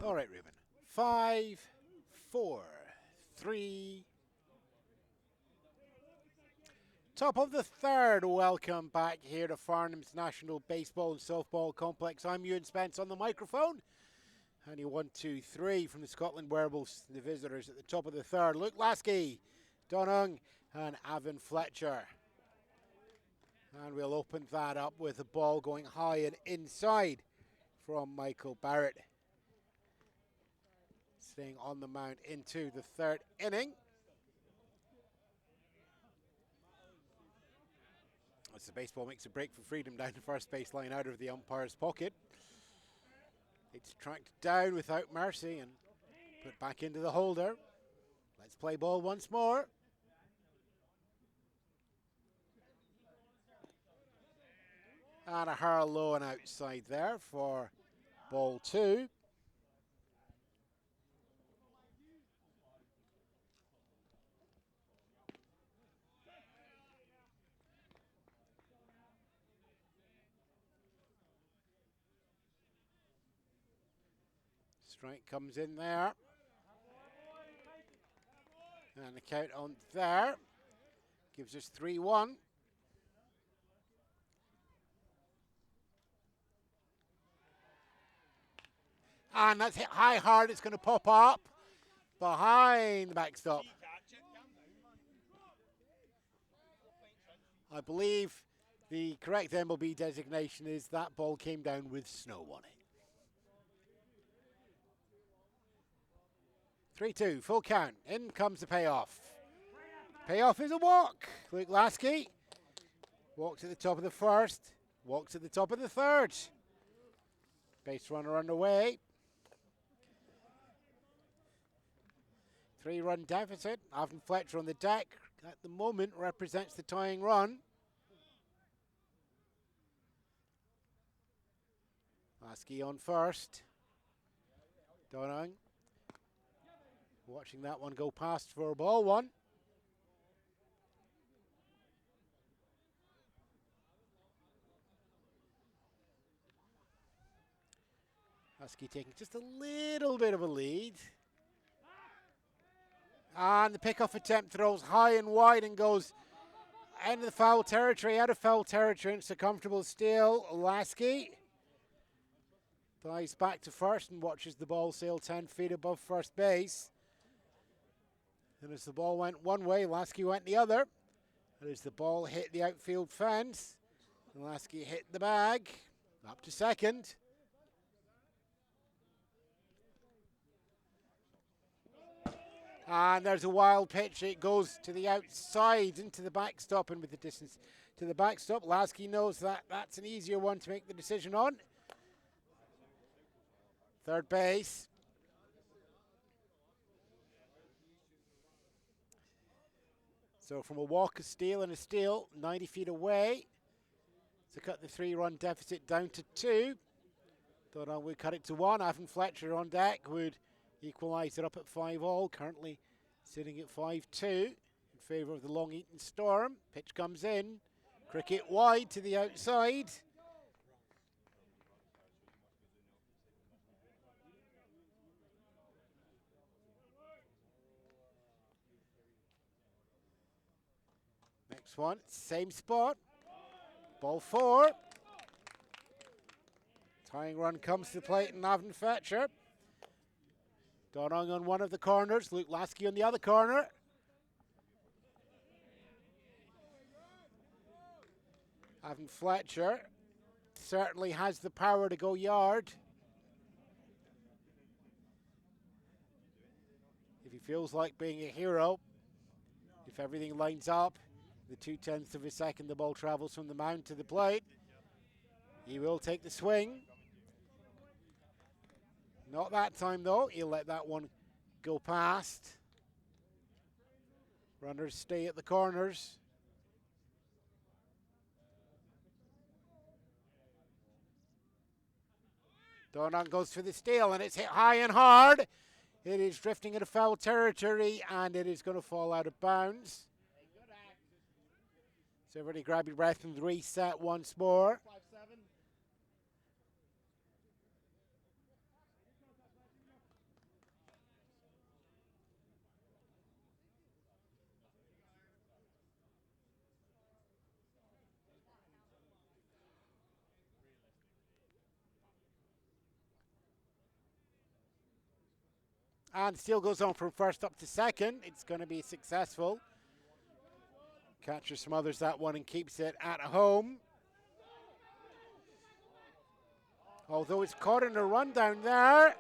All right, Ruben. 5, 4, 3. Top of the 3rd. Welcome back here to Farnham's National Baseball and Softball Complex. I'm Ewan Spence on the microphone. And you 1, 2, 3 from the Scotland Werewolves, the visitors at the top of the 3rd. Luke Lasky, Don Hung, and Avon Fletcher. And we'll open that up with a ball going high and inside from Michael Barrett. Staying on the mound into the 3rd inning. As the baseball makes a break for freedom down the first baseline out of the umpire's pocket. It's tracked down without mercy and put back into the holder. Let's play ball once more. And a hurl low and outside there for ball 2. Strike comes in there. And the count on there gives us 3-1. And that's hit high hard. It's going to pop up behind the backstop. I believe the correct MLB designation is that ball came down with snow on it. 3-2, full count. In comes the payoff. Payoff is a walk. Luke Lasky walks at the top of the 1st, walks at the top of the 3rd. Base runner underway. 3-run deficit. Avon Fletcher on the deck at the moment represents the tying run. Lasky on first. Don Hung watching that one go past for ball 1. Lasky taking just a little bit of a lead. And the pickoff attempt throws high and wide and goes into the foul territory, out of foul territory. It's a comfortable steal. Lasky dives back to first and watches the ball sail 10 feet above first base. And as the ball went one way, Lasky went the other. And as the ball hit the outfield fence, Lasky hit the bag, up to second. And there's a wild pitch. It goes to the outside into the backstop, and with the distance to the backstop, Lasky knows that that's an easier one to make the decision on. Third base. So from a walk, a steal, and a steal, 90 feet away, to cut the 3-run deficit down to 2. Donan would cut it to 1. Avon Fletcher on deck would equalise it up at 5-all, currently sitting at 5-2 in favour of the Long Eaton Storm. Pitch comes in, cricket wide to the outside. Next one, same spot. Ball 4. Tying run comes to the plate and Avon Fletcher. Donong on one of the corners, Luke Lasky on the other corner. Avon Fletcher certainly has the power to go yard. If he feels like being a hero, if everything lines up, the 0.2 of a second the ball travels from the mound to the plate, he will take the swing. Not that time though, he'll let that one go past. Runners stay at the corners. Donan goes for the steal and it's hit high and hard. It is drifting into foul territory and it is going to fall out of bounds. So everybody grab your breath and reset once more. And steal goes on from first up to second. It's going to be successful. Catcher smothers that one and keeps it at home. Although it's caught in a run down there.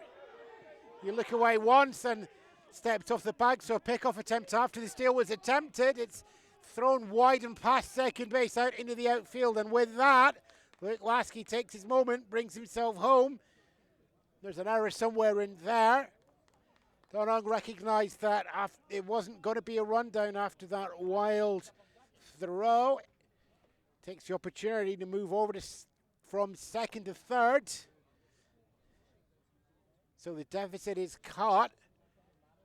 You look away once and steps off the bag, so a pickoff attempt after the steal was attempted. It's thrown wide and past second base out into the outfield, and with that, Luke Lasky takes his moment, brings himself home. There's an error somewhere in there. Donong recognised that it wasn't going to be a rundown after that wild throw. Takes the opportunity to move over from second to third. So the deficit is cut.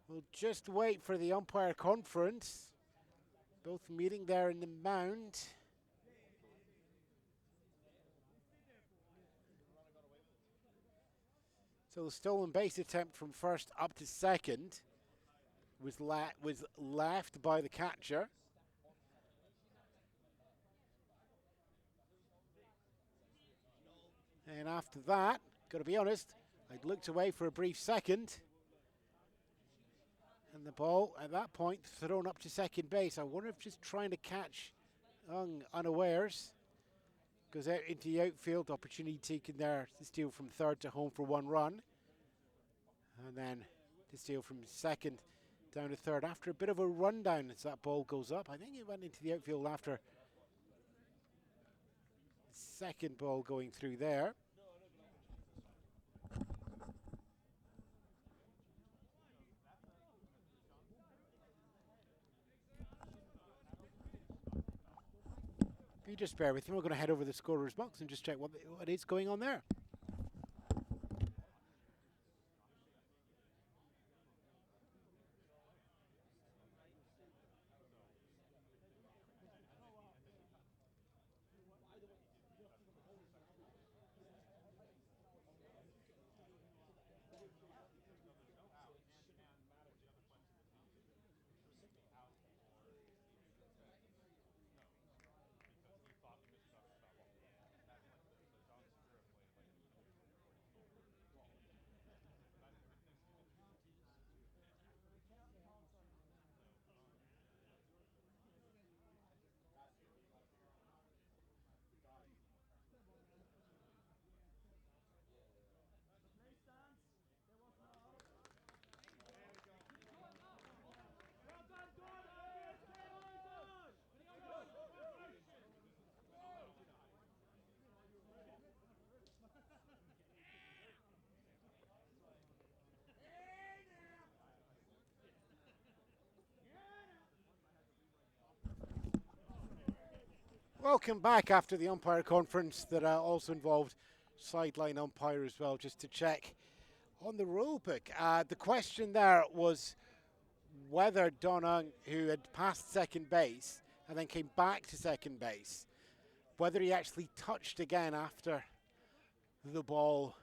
We'll just wait for the umpire conference. Both meeting there in the mound. So the stolen base attempt from first up to second was left by the catcher. And after that, got to be honest, I'd looked away for a brief second. And the ball, at that point, thrown up to second base. I wonder if just trying to catch unawares. Goes out into the outfield, opportunity taken there to steal from third to home for 1 run. And then to steal from second down to third after a bit of a rundown as that ball goes up. I think it went into the outfield after the second ball going through there. If you just bear with me, we're going to head over to the scorer's box and just check what is going on there. Welcome back after the umpire conference that also involved sideline umpire as well, just to check on the rule book. The question there was whether Donang, who had passed second base and then came back to second base, whether he actually touched again after the ball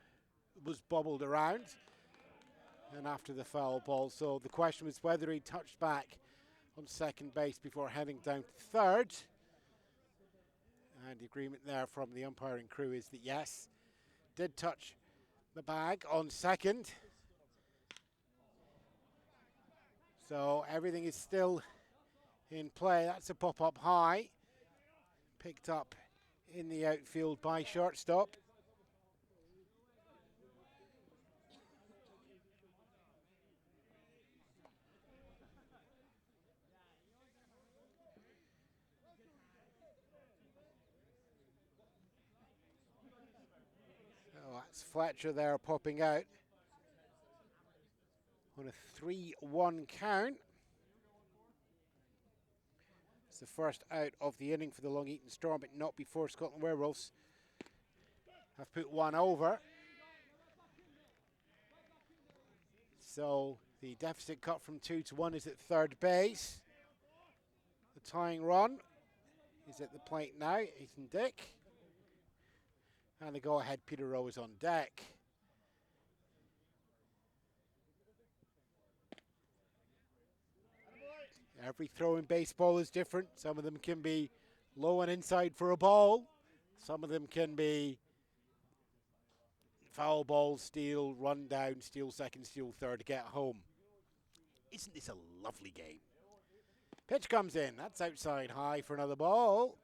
was bobbled around and after the foul ball. So the question was whether he touched back on second base before heading down to third. And the agreement there from the umpiring crew is that yes, did touch the bag on second. So everything is still in play. That's a pop-up high. Picked up in the outfield by shortstop. Oh, that's Fletcher there popping out on a 3-1 count. It's the first out of the inning for the Long Eaton Storm, but not before Scotland Werewolves have put one over. So the deficit cut from 2 to 1 is at third base. The tying run is at the plate now, Ethan Dick. And the go-ahead Peter Rowe is on deck. Every throw in baseball is different. Some of them can be low and inside for a ball. Some of them can be foul ball, steal, run down, steal second, steal third to get home. Isn't this a lovely game? Pitch comes in. That's outside high for another ball.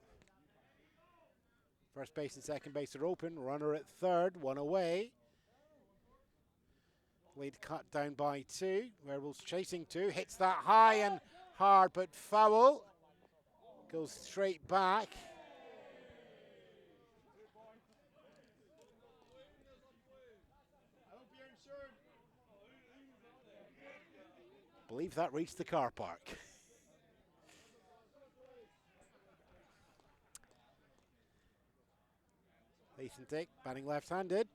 First base and second base are open. Runner at third, one away. Lead cut down by 2. Werewolves chasing 2. Hits that high and hard but foul. Goes straight back. I believe that reached the car park. Ethan Dick batting left-handed.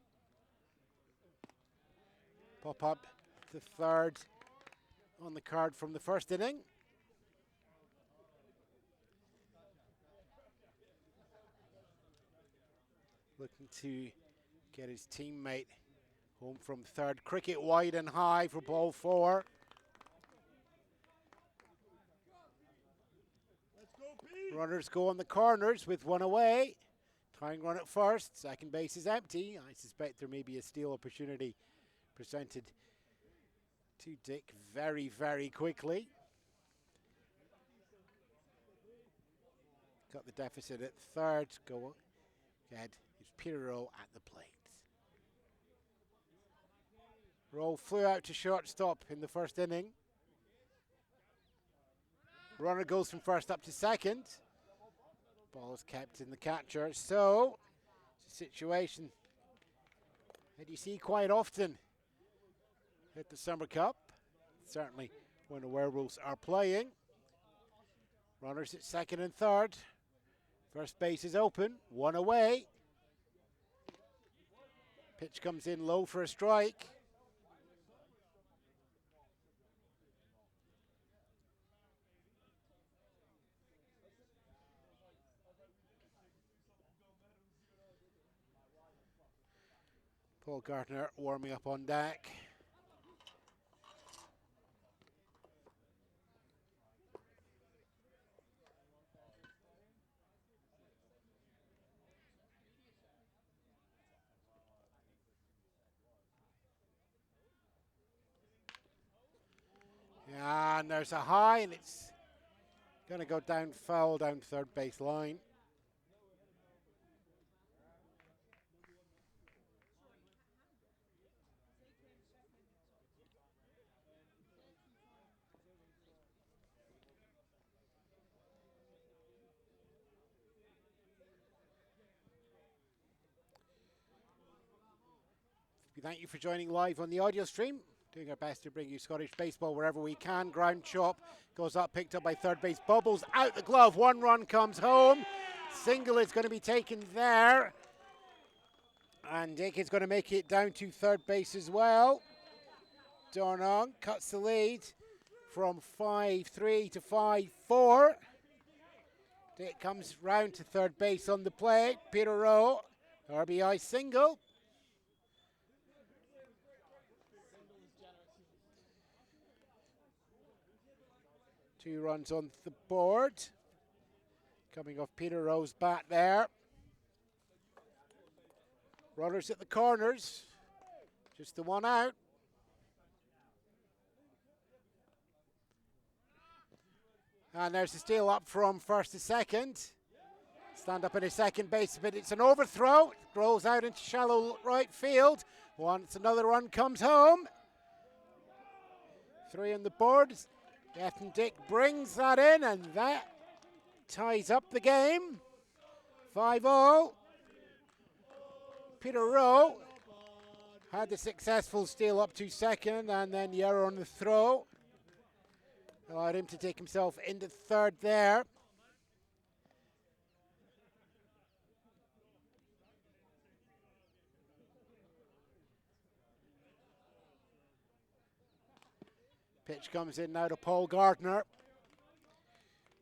Pop up to third on the card from the first inning. Looking to get his teammate home from third. Cricket wide and high for ball 4. Runners go on the corners with one away. Tying run at first. Second base is empty. I suspect there may be a steal opportunity presented to Dick very, very quickly. Got the deficit at third. Go ahead. It's Peter Rowe at the plate. Rowe flew out to shortstop in the first inning. Runner goes from first up to second. Ball is kept in the catcher. So, it's a situation that you see quite often at the Summer Cup. Certainly when the Werewolves are playing. Runners at second and third. First base is open. One away. Pitch comes in low for a strike. Paul Gardner warming up on deck. And there's a high, and it's going to go down foul down third base line. Thank you for joining live on the audio stream. Doing our best to bring you Scottish baseball wherever we can. Ground chop goes up, picked up by third base. Bubbles out the glove. One run comes home. Single is going to be taken there. And Dick is going to make it down to third base as well. Dornong cuts the lead from 5-3 to 5-4. Dick comes round to third base on the plate. Peter Rowe, RBI single. Two runs on the board. Coming off Peter Rowe's bat there. Runners at the corners. Just the one out. And there's the steal up from first to second. Stand up in a second base, but it's an overthrow. Rolls out into shallow right field. Once another run comes home. 3 on the board. Ethan Dick brings that in, and that ties up the game. 5-0. Peter Rowe had the successful steal up to second, and then the error on the throw allowed him to take himself into third there. Pitch comes in now to Paul Gardner.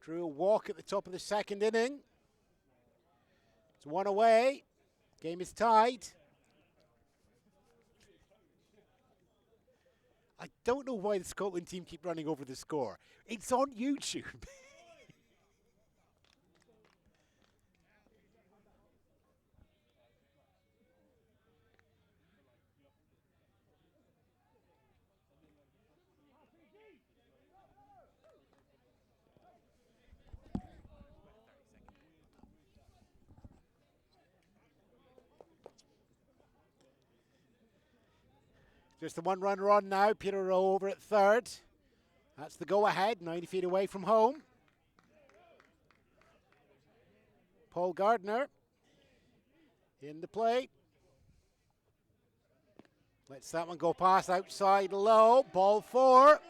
Drew a walk at the top of the second inning. It's one away. Game is tied. I don't know why the Scotland team keep running over the score. It's on YouTube. Just the one run run now. Peter Rowe over at third. That's the go ahead, 90 feet away from home. Paul Gardner in the plate. Lets that one go past outside low. Ball 4.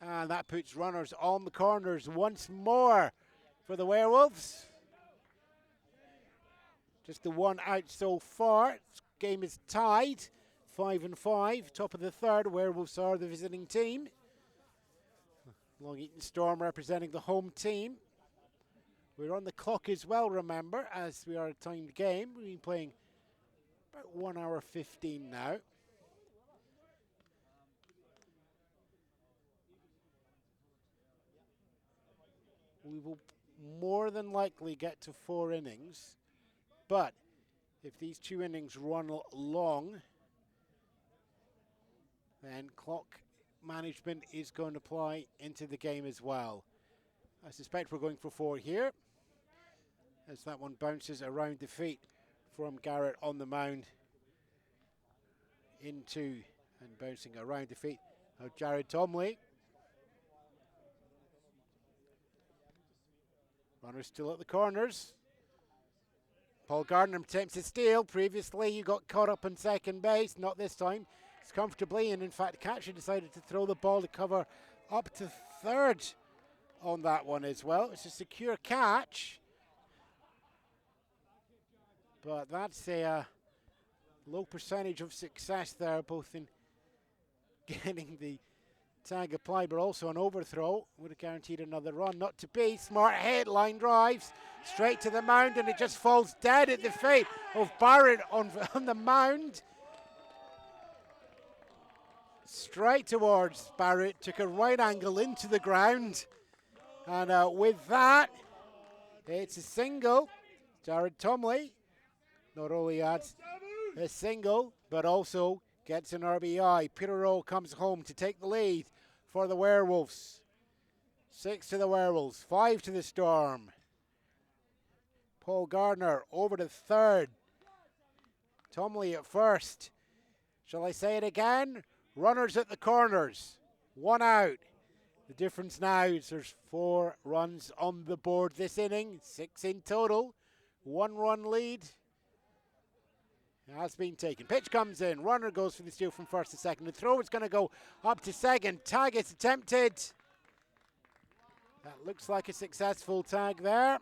And that puts runners on the corners once more for the Werewolves. Just the one out so far. Game is tied, 5-5. Top of the third, Werewolves are the visiting team. Long Eaton Storm representing the home team. We're on the clock as well, remember, as we are a timed game. We've been playing about 1 hour 15 now. We will more than likely get to 4 innings. But if these 2 innings run long, then clock management is going to apply into the game as well. I suspect we're going for 4 here, as that one bounces around the feet from Garrett on the mound into and bouncing around the feet of Jared Tomley. Runners still at the corners. Paul Gardner attempts to steal. Previously, you got caught up on second base. Not this time. It's comfortably, and in fact, the catcher decided to throw the ball to cover up to third on that one as well. It's a secure catch. But that's a low percentage of success there, both in getting the tag applied, but also an overthrow. Would have guaranteed another run. Not to be. Smart hit, line drives straight to the mound, and it just falls dead at the feet of Barrett on the mound. Straight towards Barrett, took a right angle into the ground. And with that, it's a single. Jared Tomley not only adds a single, but also gets an RBI. Peter Rowe comes home to take the lead for the Werewolves. 6 to the Werewolves, 5 to the Storm. Paul Gardner over to third. Tomley at first. Shall I say it again? Runners at the corners. 1 out. The difference now is there's 4 runs on the board this inning. 6 in total. 1 run lead has been taken. Pitch comes in. Runner goes for the steal from first to second. The throw is going to go up to second. Tag is attempted. That looks like a successful tag there.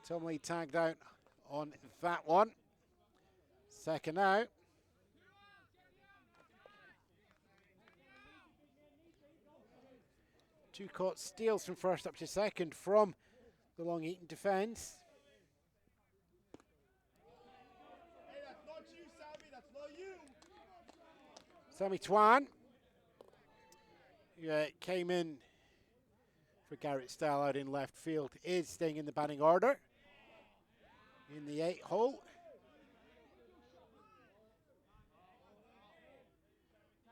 Tumley tagged out on that one. Second out. Two caught steals from first up to second from the Long Eaton defence. Hey, that's not you, Sammy, that's not you. Sammy Twan came in for Garrett Style out in left field, is staying in the batting order in the 8 hole.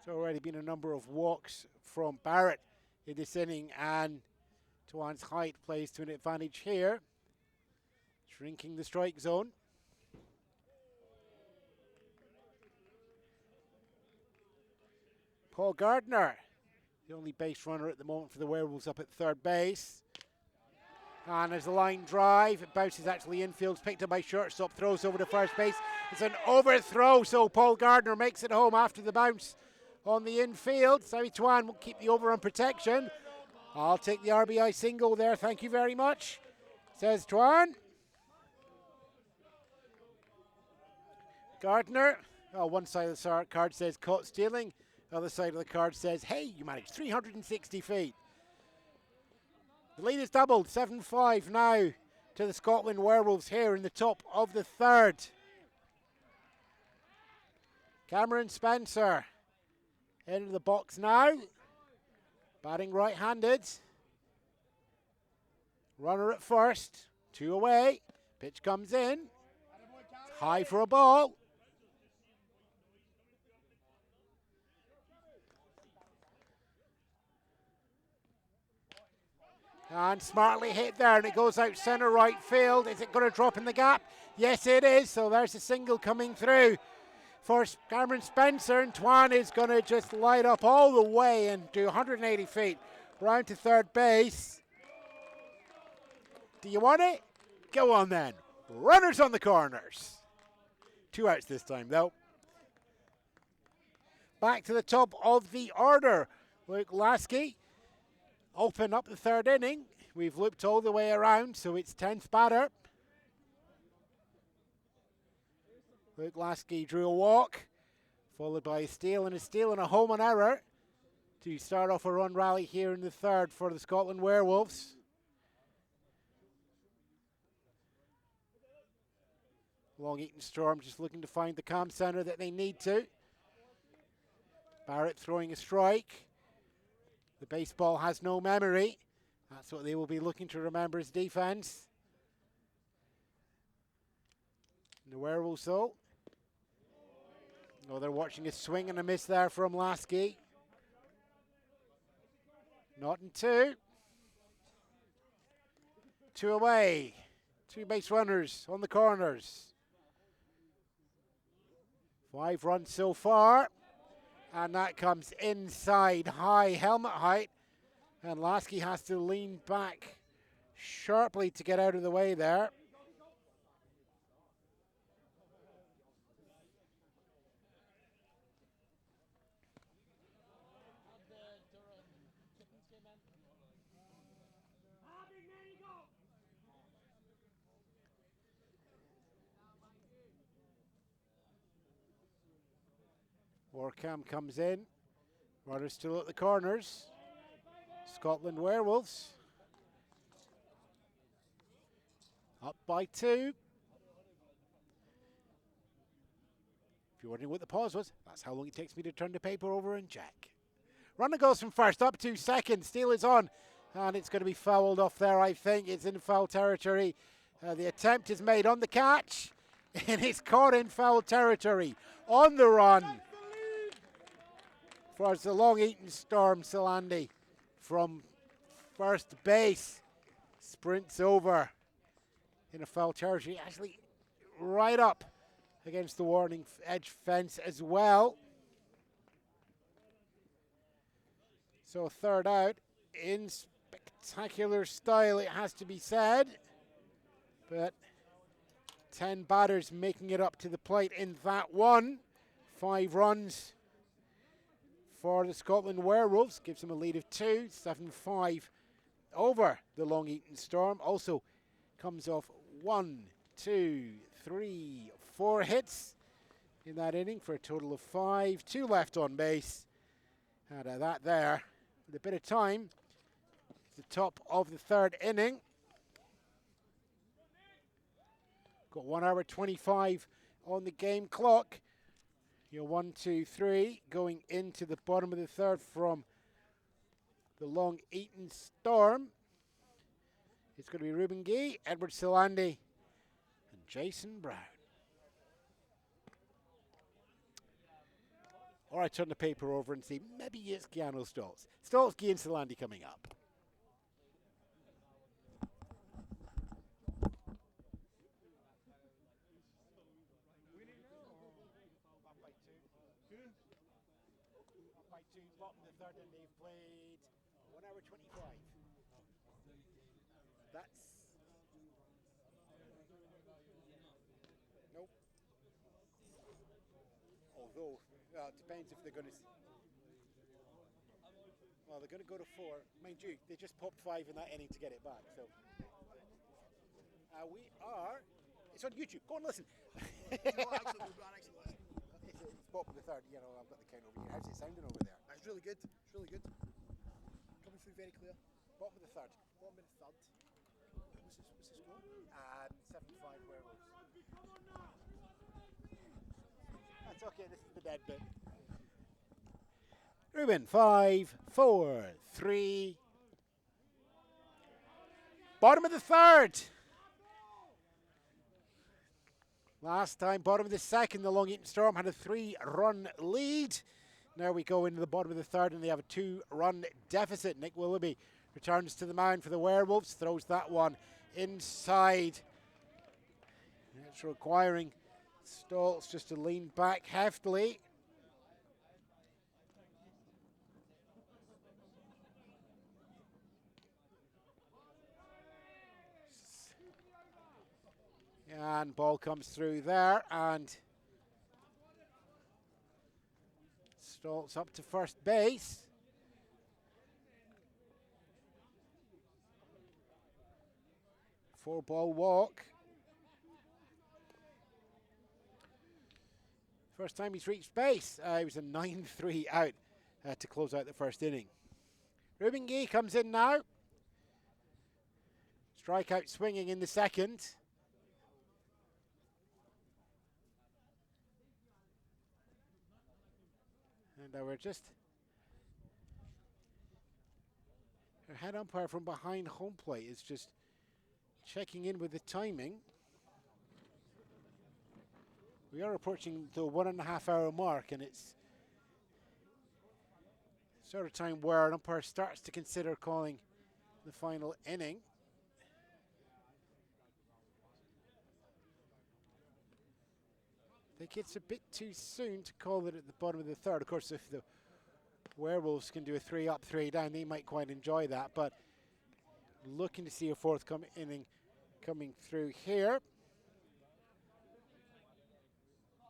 There's already been a number of walks from Barrett in this inning, and Twan's height plays to an advantage here, shrinking the strike zone. Paul Gardner, the only base runner at the moment for the Werewolves, up at third base. And there's a line drive. It bounces actually infield, picked up by shortstop, throws over to first base. It's an overthrow, so Paul Gardner makes it home after the bounce on the infield. Sammy Twan will keep the over on protection. I'll take the RBI single there, thank you very much, says Twan. Gardner, one side of the card says caught stealing. The other side of the card says, hey, you managed 360 feet. The lead is doubled, 7-5 now to the Scotland Werewolves here in the top of the third. Cameron Spencer into the box now, batting right-handed. Runner at first, 2 away. Pitch comes in, high for a ball. And smartly hit there, and it goes out centre right field. Is it going to drop in the gap? Yes, it is. So there's a single coming through for Cameron Spencer, and Twan is going to just light up all the way and do 180 feet round to third base. Do you want it? Go on then. Runners on the corners. 2 outs this time, though. Back to the top of the order. Luke Lasky open up the third inning. We've looped all the way around, so it's 10th batter. Luke Lasky drew a walk, followed by a steal and a home and error to start off a run rally here in the third for the Scotland Werewolves. Long Eaton Storm just looking to find the calm centre that they need to. Barrett throwing a strike. The baseball has no memory. That's what they will be looking to remember as defense. And the Werewolves, though. Oh, they're watching a swing and a miss there from Lasky. Not in 2. 2 away. 2 base runners on the corners. 5 runs so far. And that comes inside, high helmet height. And Lasky has to lean back sharply to get out of the way there. Warcam comes in. Runners still at the corners. Scotland Werewolves up by 2. If you're wondering what the pause was, that's how long it takes me to turn the paper over and check. Runner goes from first up to second. Steal is on, and it's going to be fouled off there, I think. It's in foul territory. The attempt is made on the catch, and it's caught in foul territory. On the run for the Long Eaton Storm, Solandi from first base sprints over in a foul territory, actually right up against the warning edge fence as well. So third out in spectacular style, it has to be said. But 10 batters making it up to the plate in that one. 5 runs for the Scotland Werewolves. Gives them a lead of 2, 7-5 over the Long Eaton Storm. Also comes off 1, 2, 3, 4 hits in that inning for a total of 5. 2 left on base. And that there, with a bit of time, the top of the 3rd inning. Got 1 hour 25 on the game clock. Your 1, 2, 3 going into the bottom of the 3rd from the Long Eaton Storm. It's going to be Ruben Gee, Edward Silandi, and Jason Brown. Or I turn the paper over and see maybe it's Keanu Stoltz. Stoltz, Gee, and Silandi coming up. Bottom of the 3rd, and they've played 1 hour 25. That's nope. Although, well, it depends if they're going to. Well, they're going to go to 4. Mind you, they just popped 5 in that inning to get it back. So we are. It's on YouTube. Go and listen. It's bottom of the 3rd. You know, I've got the count over here. How's it sounding over there? It's really good. It's really good. Coming through very clear. Bottom of the 3rd. Bottom of the 3rd. What's the score? 7-5 Werewolves. That's okay. This is the dead bit. Ruben, 5, 4, 3. Bottom of the 3rd. Last time, bottom of the 2nd, the Long Eaton Storm had a 3-run lead. Now we go into the bottom of the 3rd and they have a 2-run deficit. Nick Willoughby returns to the mound for the Werewolves, throws that one inside. It's requiring Stoltz just to lean back heftily. And ball comes through there, and Stoltz up to first base. Four-ball walk. First time he's reached base. He was a 9-3 out to close out the 1st inning. Ruben Gee comes in now. Strikeout swinging in the 2nd. And we're just our head umpire from behind home plate is just checking in with the timing. We are approaching the 1.5 hour mark, and it's sort of time where an umpire starts to consider calling the final inning. I think it's a bit too soon to call it at the bottom of the 3rd. Of course, if the Werewolves can do a 3 up, 3 down, they might quite enjoy that. But looking to see a forthcoming inning coming through here.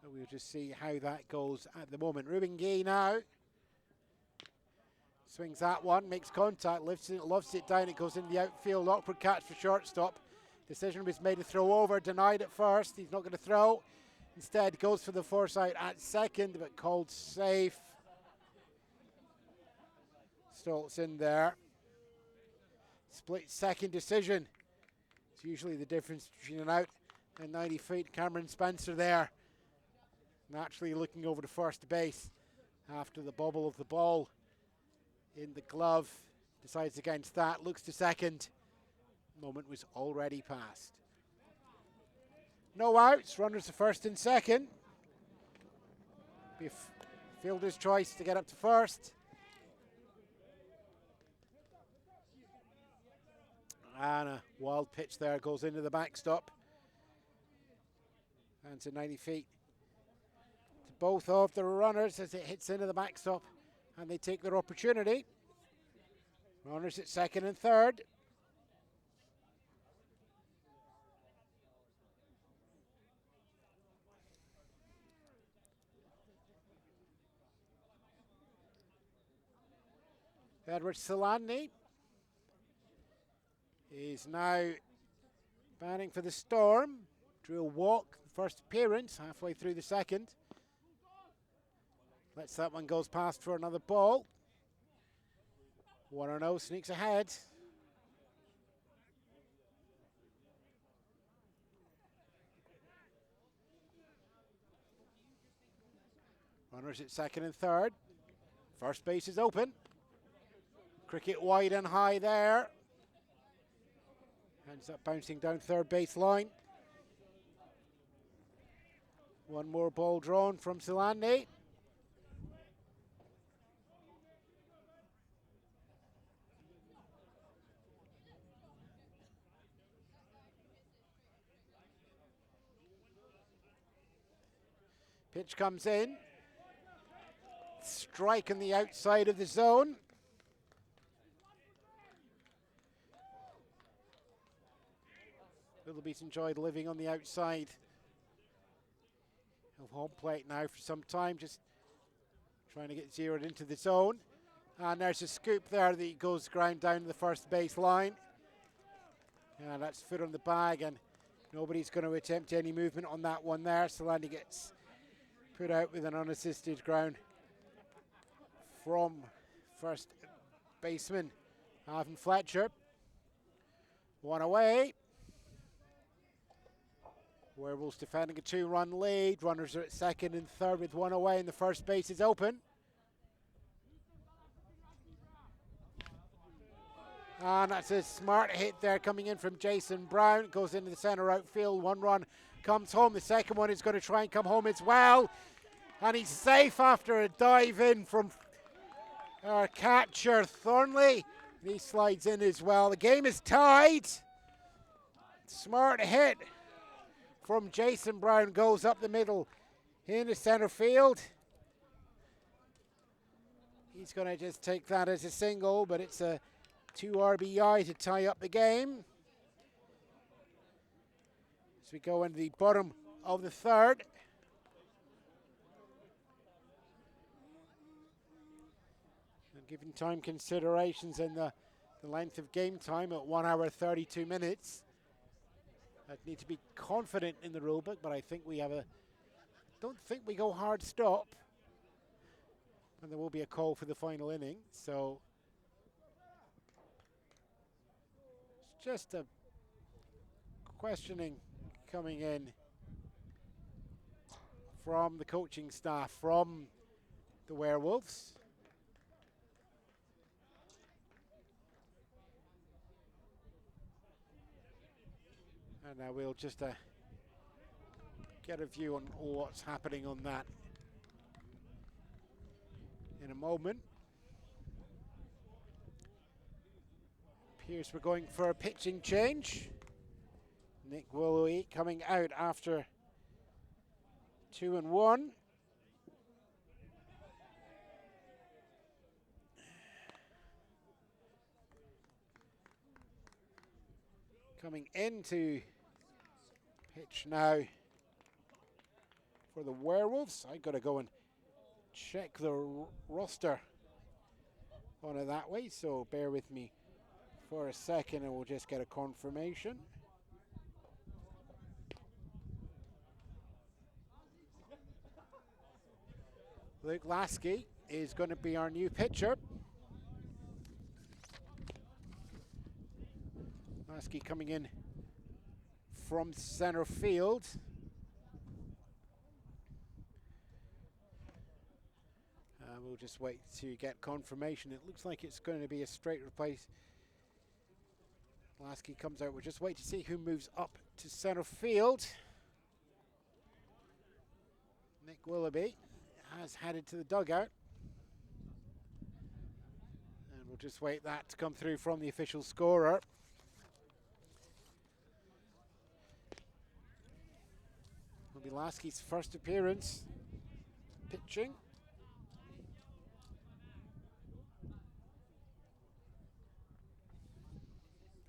And we'll just see how that goes at the moment. Ruben Gee now swings that one, makes contact, lifts it, lofts it down. It goes into the outfield. Awkward catch for shortstop. Decision was made to throw over, denied at first. He's not going to throw. Instead, goes for the force out at 2nd, but called safe. Stoltz in there. Split 2nd decision. It's usually the difference between an out and 90 feet. Cameron Spencer there. Naturally looking over to first base after the bobble of the ball in the glove. Decides against that. Looks to 2nd. Moment was already passed. No outs, runners to 1st and 2nd. Be a fielder's choice to get up to 1st. And a wild pitch there goes into the backstop. And to 90 feet to both of the runners as it hits into the backstop, and they take their opportunity. Runners at second and third. Edward Solani is now batting for the Storm. Drew a walk, first appearance, halfway through the second. Lets that one goes past for another ball. 1-0, sneaks ahead. Runners at second and third. First base is open. Cricket wide and high there. Ends up bouncing down third base line. One more ball drawn from Solani. Pitch comes in. Strike on the outside of the zone. Willoughby's enjoyed living on the outside of home plate now for some time, just trying to get zeroed into the zone. And there's a scoop there that goes ground down to the first base line. And that's foot on the bag, and nobody's going to attempt any movement on that one there. Solani gets put out with an unassisted ground from first baseman Alvin Fletcher. One away. Werewolves defending a 2-run lead. Runners are at second and third with one away, and the first base is open. And that's a smart hit there coming in from Jason Brown. Goes into the centre outfield. One run comes home. The second one is going to try and come home as well. And he's safe after a dive in from our catcher, Thornley. And he slides in as well. The game is tied. Smart hit from Jason Brown, goes up the middle into centre field. He's going to just take that as a single, but it's a 2 RBI to tie up the game. As we go into the bottom of the third. And given time considerations and the length of game time at 1 hour 32 minutes, I need to be confident in the rulebook, but I think we have don't think we go hard stop. And there will be a call for the final inning, so it's just a questioning coming in from the coaching staff, from the Werewolves. And now we'll just get a view on what's happening on that in a moment. Appears we're going for a pitching change. Nick Willoughby coming out after 2 and 1. Coming into pitch now for the Werewolves. I got to go and check the roster on it that way, so bear with me for a second and we'll just get a confirmation. Luke Lasky is going to be our new pitcher. Lasky coming in from center field. We'll just wait to get confirmation. It looks like it's going to be a straight replace. Lasky comes out. We'll just wait to see who moves up to center field. Nick Willoughby has headed to the dugout. And we'll just wait that to come through from the official scorer. Will be Lasky's first appearance pitching.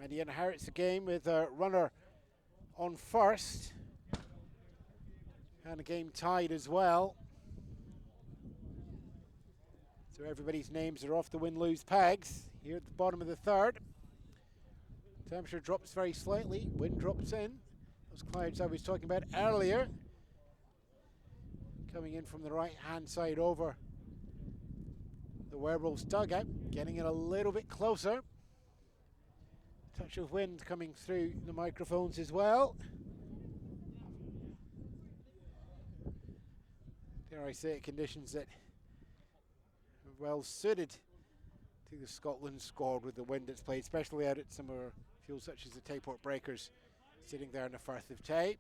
And he inherits the game with a runner on first. And a game tied as well. So everybody's names are off the win-lose pegs here at the bottom of the third. Temperature drops very slightly, wind drops in. Those clouds I was talking about earlier, coming in from the right-hand side over the Werewolves dugout, getting it a little bit closer. Touch of wind coming through the microphones as well. Dare I say it, conditions that are well suited to the Scotland squad with the wind that's played, especially out at some of our fields such as the Tayport Breakers, sitting there in the Firth of Tay.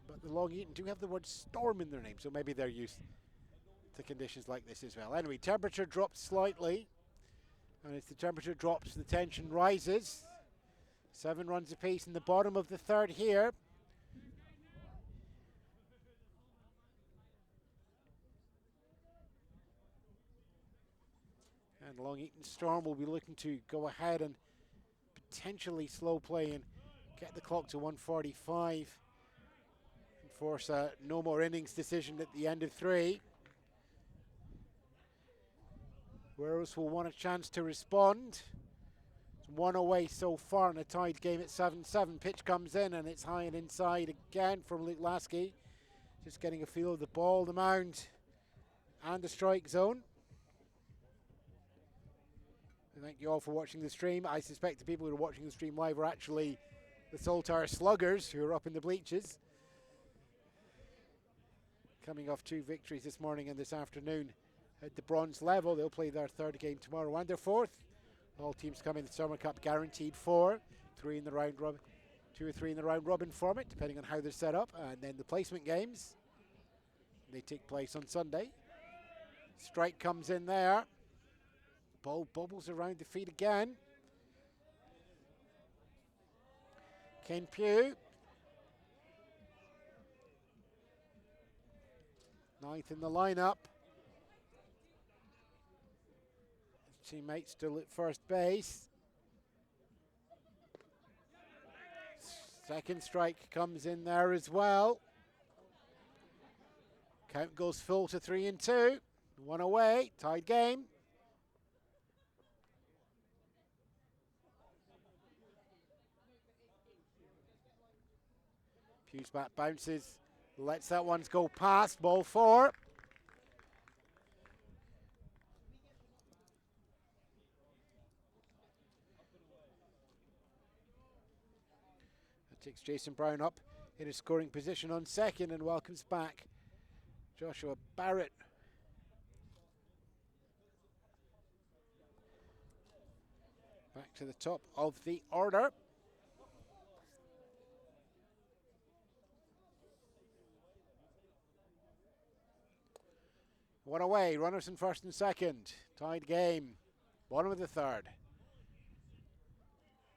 But the Long Eaton do have the word storm in their name, so maybe they're used to conditions like this as well. Anyway, temperature drops slightly, and as the temperature drops, the tension rises. 7 runs apiece in the bottom of the third here. And Long Eaton Storm will be looking to go ahead and potentially slow play and get the clock to 145 and force a no more innings decision at the end of 3. Werewolves will want a chance to respond. It's 1 away so far in a tied game at 7-7. Pitch comes in and it's high and inside again from Luke Lasky. Just getting a feel of the ball, the mound and the strike zone. Thank you all for watching the stream. I suspect the people who are watching the stream live are actually the Saltires sluggers who are up in the bleachers. Coming off 2 victories this morning and this afternoon at the bronze level. They'll play their 3rd game tomorrow and their 4th. All teams come in the Summer Cup guaranteed 4. 3 in the round robin, 2 or 3 in the round robin format, depending on how they're set up. And then the placement games, they take place on Sunday. Strike comes in there. Ball bobbles around the feet again. Ken Pugh. 9th in the lineup. His teammate still at first base. Second strike comes in there as well. Count goes full to 3-2. 1 away, tied game. Pugh's bat bounces, lets that one go past, ball 4. That takes Jason Brown up in a scoring position on second and welcomes back Joshua Barrett. Back to the top of the order. One away, runners in first and second. Tied game, bottom of the third.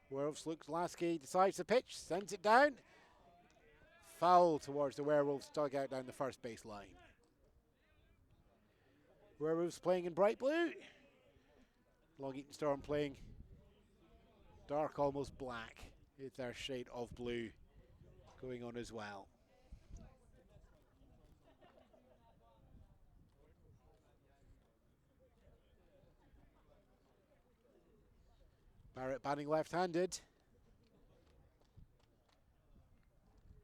Werewolves looks Lasky, decides the pitch, sends it down. Foul towards the Werewolves dugout down the first base line. Werewolves playing in bright blue. Long Eaton Storm playing dark, almost black. It's their shade of blue going on as well. Barrett batting left-handed.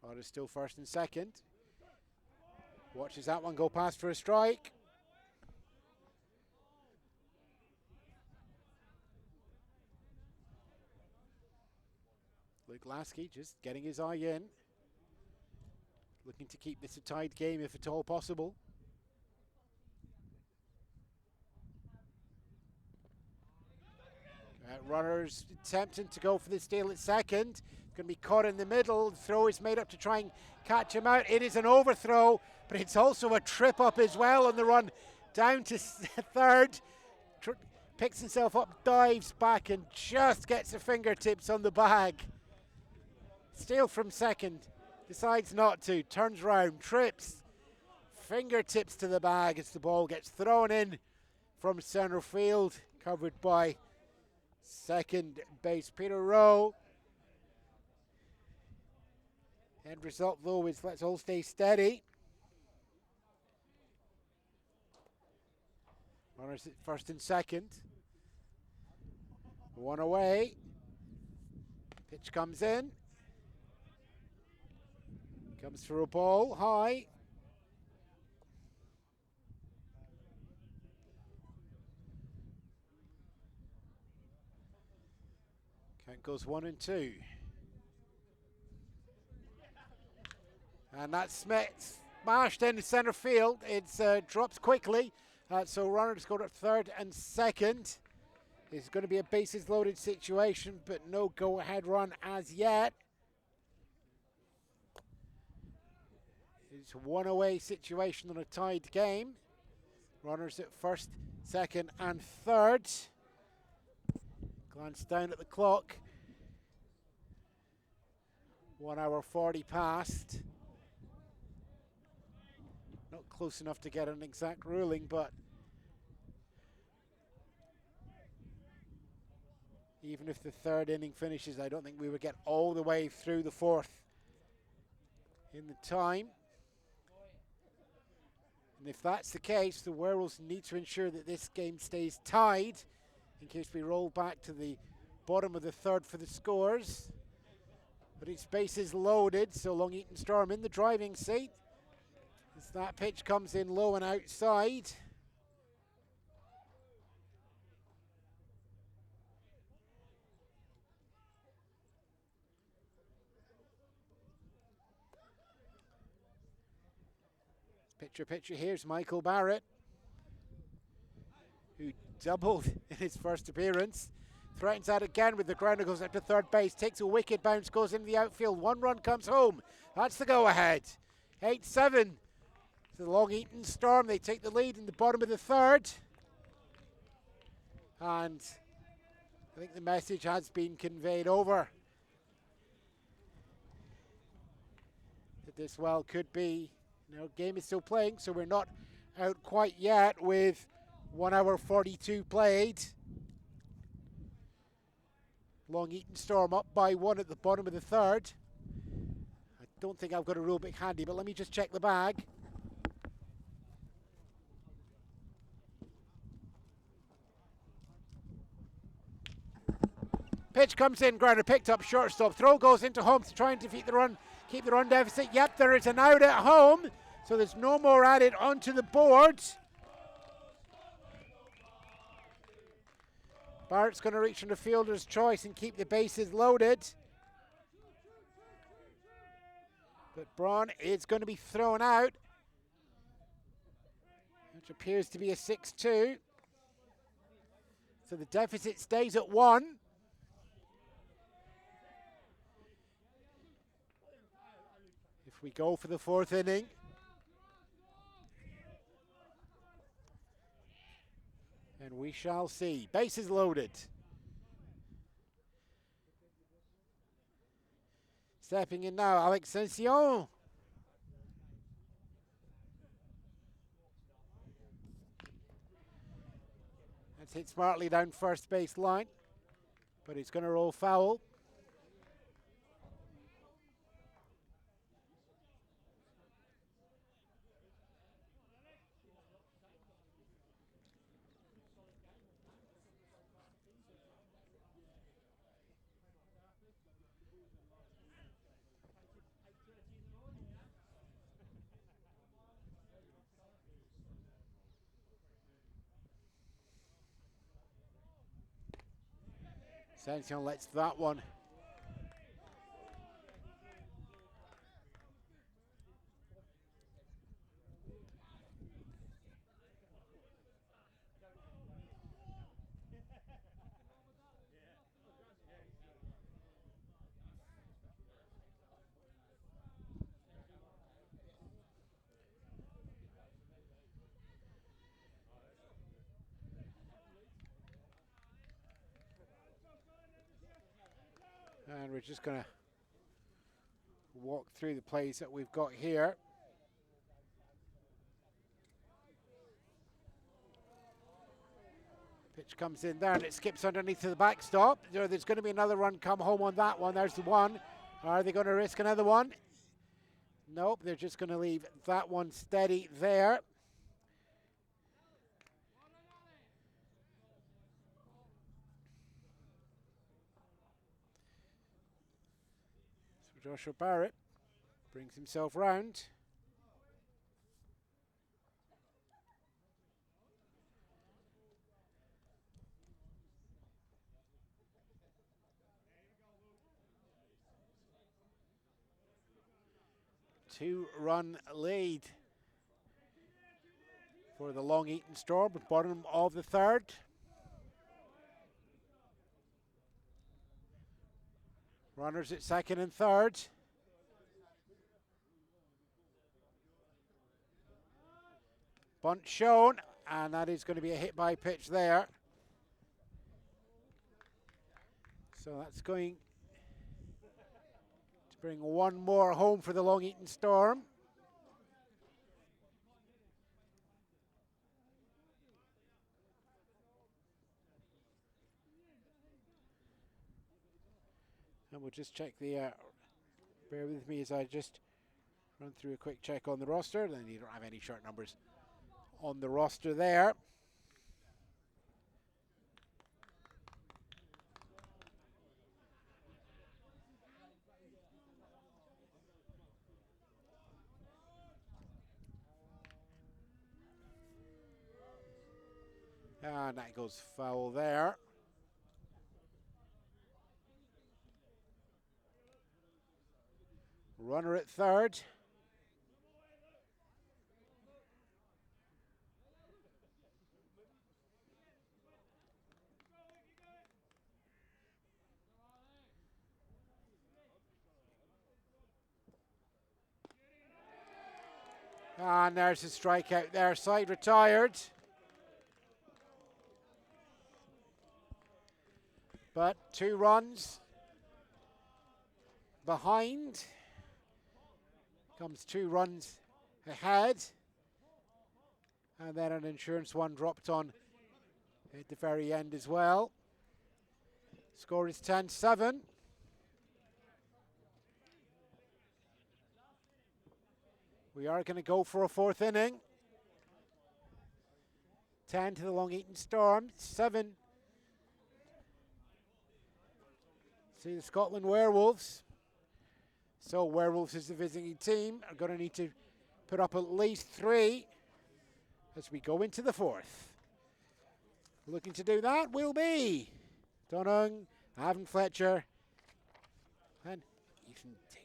Ryder's still first and second. Watches that one go past for a strike. Luke Lasky just getting his eye in. Looking to keep this a tied game if at all possible. Runners attempting to go for the steal at second. Going to be caught in the middle. The throw is made up to try and catch him out. It is an overthrow, but it's also a trip up as well on the run down to third. Picks himself up, dives back and just gets the fingertips on the bag. Steal from second. Decides not to. Turns round, trips. Fingertips to the bag as the ball gets thrown in from centre field. Covered by second base Peter Rowe. End result though is let's all stay steady. Runners at first and second. One away. Pitch comes in. Comes through a ball high. Count goes 1 and 2. And that's Smith smashed into centre field. It drops quickly. So runners go to third and second. It's going to be a bases loaded situation, but no go ahead run as yet. It's a one away situation on a tied game. Runners at first, second and third. Glance down at the clock. 1 hour 40 past. Not close enough to get an exact ruling, but even if the third inning finishes, I don't think we would get all the way through the fourth in the time. And if that's the case, the Werewolves need to ensure that this game stays tied in case we roll back to the bottom of the third for the scores. But its bases loaded, so Long Eaton Storm in the driving seat. As that pitch comes in low and outside. Pitcher, here's Michael Barrett, who doubled in his first appearance. Threatens out again with the grounder, goes up to third base, takes a wicked bounce, goes into the outfield. 1 run comes home. That's the go-ahead. 8-7 to the Long Eaton Storm. They take the lead in the bottom of the third. And I think the message has been conveyed over. That this well could be. Now, game is still playing, so we're not out quite yet with 1 hour 42 played. Long Eaton Storm up by 1 at the bottom of the third. I don't think I've got a rule book handy, but let me just check the bag. Pitch comes in, grounder picked up, shortstop. Throw goes into home to try and defeat the run, keep the run deficit. Yep, there is an out at home, so there's no more added onto the board. Barrett's going to reach into fielder's choice and keep the bases loaded. But Braun is going to be thrown out, which appears to be a 6-2. So the deficit stays at 1. If we go for the fourth inning, and we shall see. Bases loaded. Stepping in now, Alex Sension. That's hit smartly down first base line, but it's going to roll foul. Sension lets that one. And we're just going to walk through the plays that we've got here. Pitch comes in there and it skips underneath to the backstop. There's going to be another run come home on that one. There's the one. Are they going to risk another one? Nope, they're just going to leave that one steady there. So Joshua Barrett brings himself round. Two-run lead for the Long Eaton Storm, bottom of the third. Runners at second and third. Bunt shown, and that is going to be a hit by pitch there. So that's going to bring one more home for the Long Eaton Storm. And we'll just check the, bear with me as I just run through a quick check on the roster. Then you don't have any shirt numbers on the roster there. And that goes foul there. Runner at third. And there's a strikeout there, side retired. But 2 runs behind. Comes 2 runs ahead. And then an insurance one dropped on at the very end as well. Score is 10-7. We are going to go for a 4th inning. 10 to the Long Eaton Storm, 7 to the Scotland Werewolves. So Werewolves is the visiting team, are going to need to put up at least 3 as we go into the 4th. Looking to do that will be Donung, Avon Fletcher, and Ethan Tick.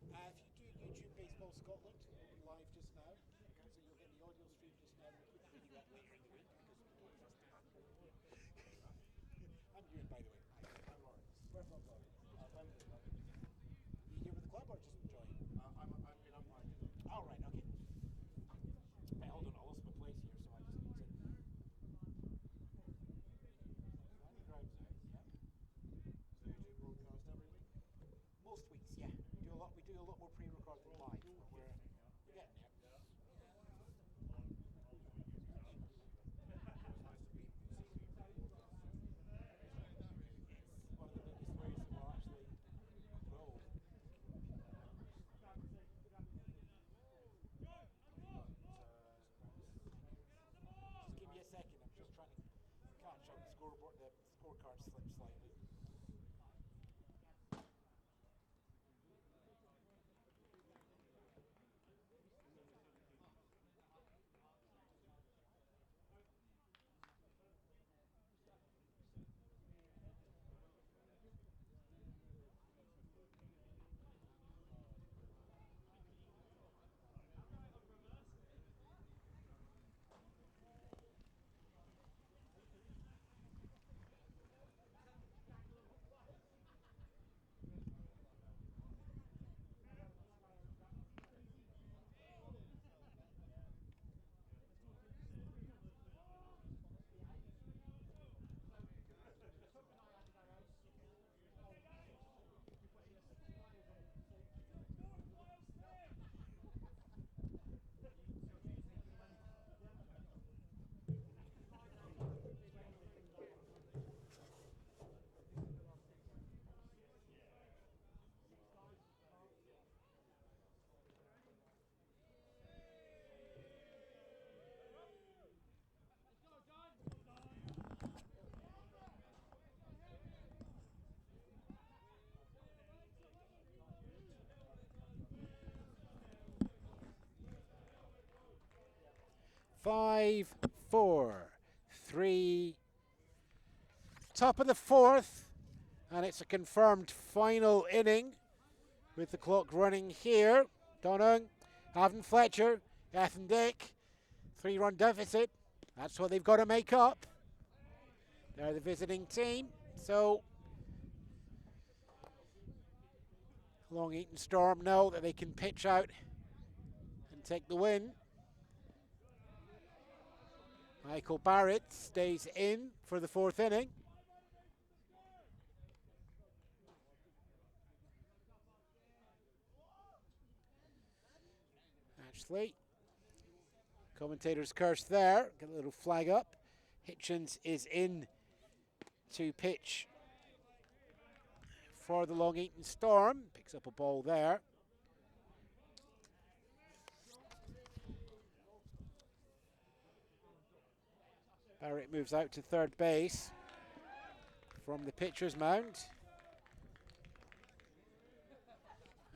If you do YouTube Baseball Scotland, we'll be live just now, so you'll get the audio stream just now. We'll put the video up later in the week because we don't trust the app. I'm Ewan, by the way. I'm Lawrence. Where from, Lawrence? London. You here with the club or just enjoying? I'm All right, okay. Hey, hold on, I lost my place here, so I just need to. Underground, yeah. So you do broadcast every week? Most weeks, yeah. We do a lot more pre-recorded live, but we're getting there. One of the biggest ways that we'll actually 5, 4, 3. Top of the fourth, and it's a confirmed final inning with the clock running here. Donung, Avon Fletcher, Ethan Dick, 3-run deficit. That's what they've got to make up. They're the visiting team, so Long Eaton Storm know that they can pitch out and take the win. Michael Barrett stays in for the fourth inning. Ashley, commentator's curse there, get a little flag up. Hitchens is in to pitch for the Long Eaton Storm, picks up a ball there. Barrett moves out to third base from the pitcher's mound.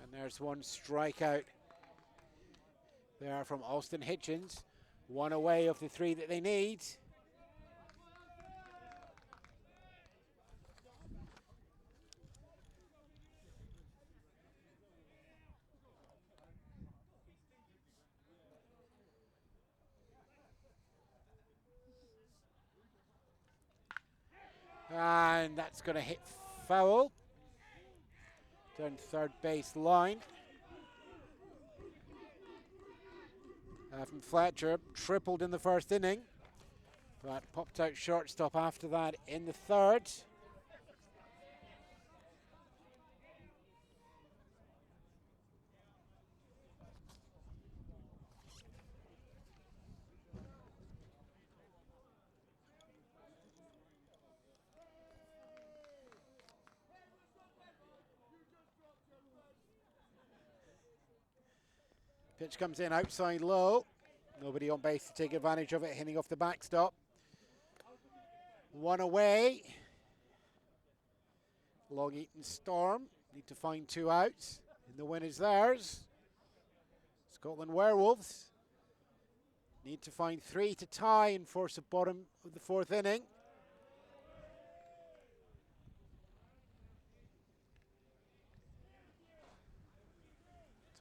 And there's one strikeout there from Austin Hitchens. One away of the 3 that they need. And that's going to hit foul down third base line. From Fletcher, tripled in the first inning, but popped out shortstop after that in the third. Pitch comes in outside low. Nobody on base to take advantage of it, hitting off the backstop. One away. Long Eaton Storm need to find 2 outs, and the win is theirs. Scotland Werewolves need to find 3 to tie and force a bottom of the fourth inning.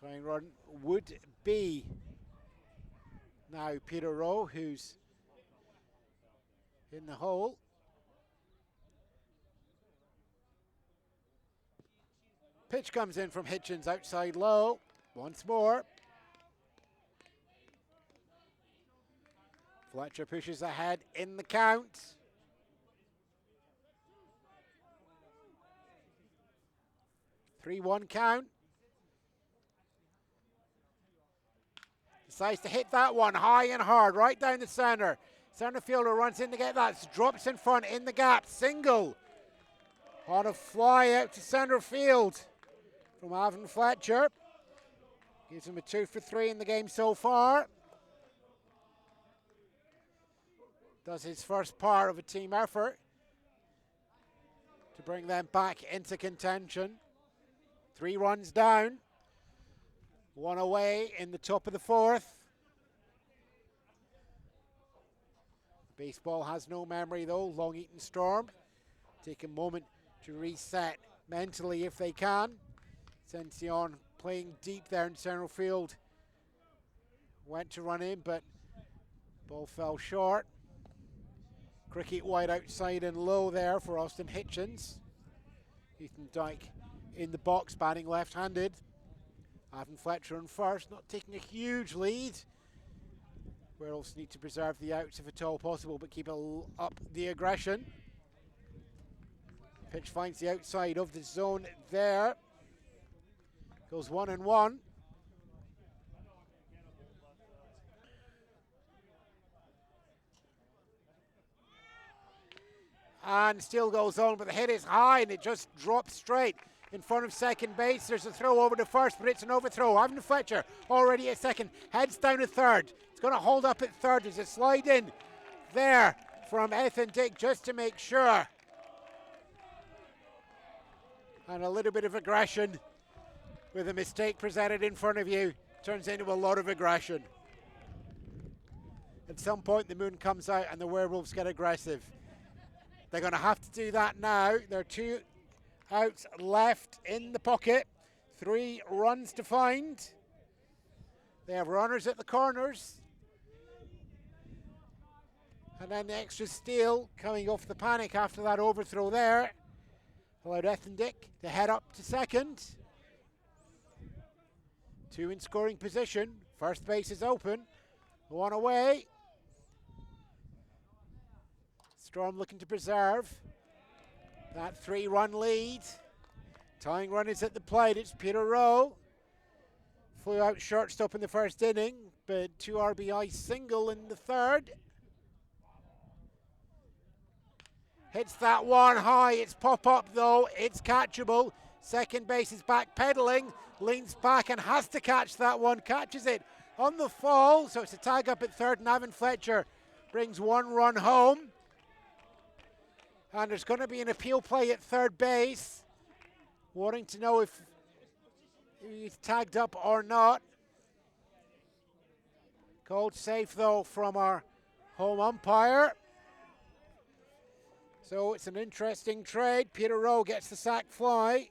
Tying run would be now Peter Rowe, who's in the hole. Pitch comes in from Hitchens outside low. Once more. Fletcher pushes ahead in the count. Three-one count. Decides to hit that one high and hard, right down the center. Center fielder runs in to get that, drops in front, in the gap, single. On a fly out to center field from Avon Fletcher. Gives him a 2 for 3 in the game so far. Does his first part of a team effort to bring them back into contention. 3 runs down. 1 away in the top of the fourth. Baseball has no memory though. Long Eaton Storm take a moment to reset mentally if they can. Sension playing deep there in center field. Went to run in, but ball fell short. Cricket wide outside and low there for Austin Hitchens. Ethan Dyke in the box, batting left-handed. Avon Fletcher on first, not taking a huge lead. Werewolves need to preserve the outs if at all possible, but keep up the aggression. Pitch finds the outside of the zone there. Goes 1-1. And still goes on, but the hit is high and it just drops straight in front of second base. There's a throw over to first, but it's an overthrow. Avon Fletcher already at second, heads down to third. It's going to hold up at third. There's a slide in there from Ethan Dick just to make sure. And a little bit of aggression with a mistake presented in front of you turns into a lot of aggression. at some point the moon comes out and the Werewolves get aggressive. They're going to have to do that now. There are 2 outs left in the pocket. 3 runs to find. They have runners at the corners. And then the extra steal coming off the panic after that overthrow there allowed Ethendick to head up to second. 2 in scoring position. First base is open. 1 away. Storm looking to preserve that 3-run lead. Tying run is at the plate. It's Peter Rowe. Flew out shortstop in the first inning, but 2 RBI single in the third. Hits that one high. It's pop up though. It's catchable. Second base is backpedaling. Leans back and has to catch that one. Catches it on the fall. So it's a tag up at third. Navin Fletcher brings 1 run home. And there's going to be an appeal play at third base. Wanting to know if he's tagged up or not. Called safe though from our home umpire. So it's an interesting trade. Peter Rowe gets the sack fly.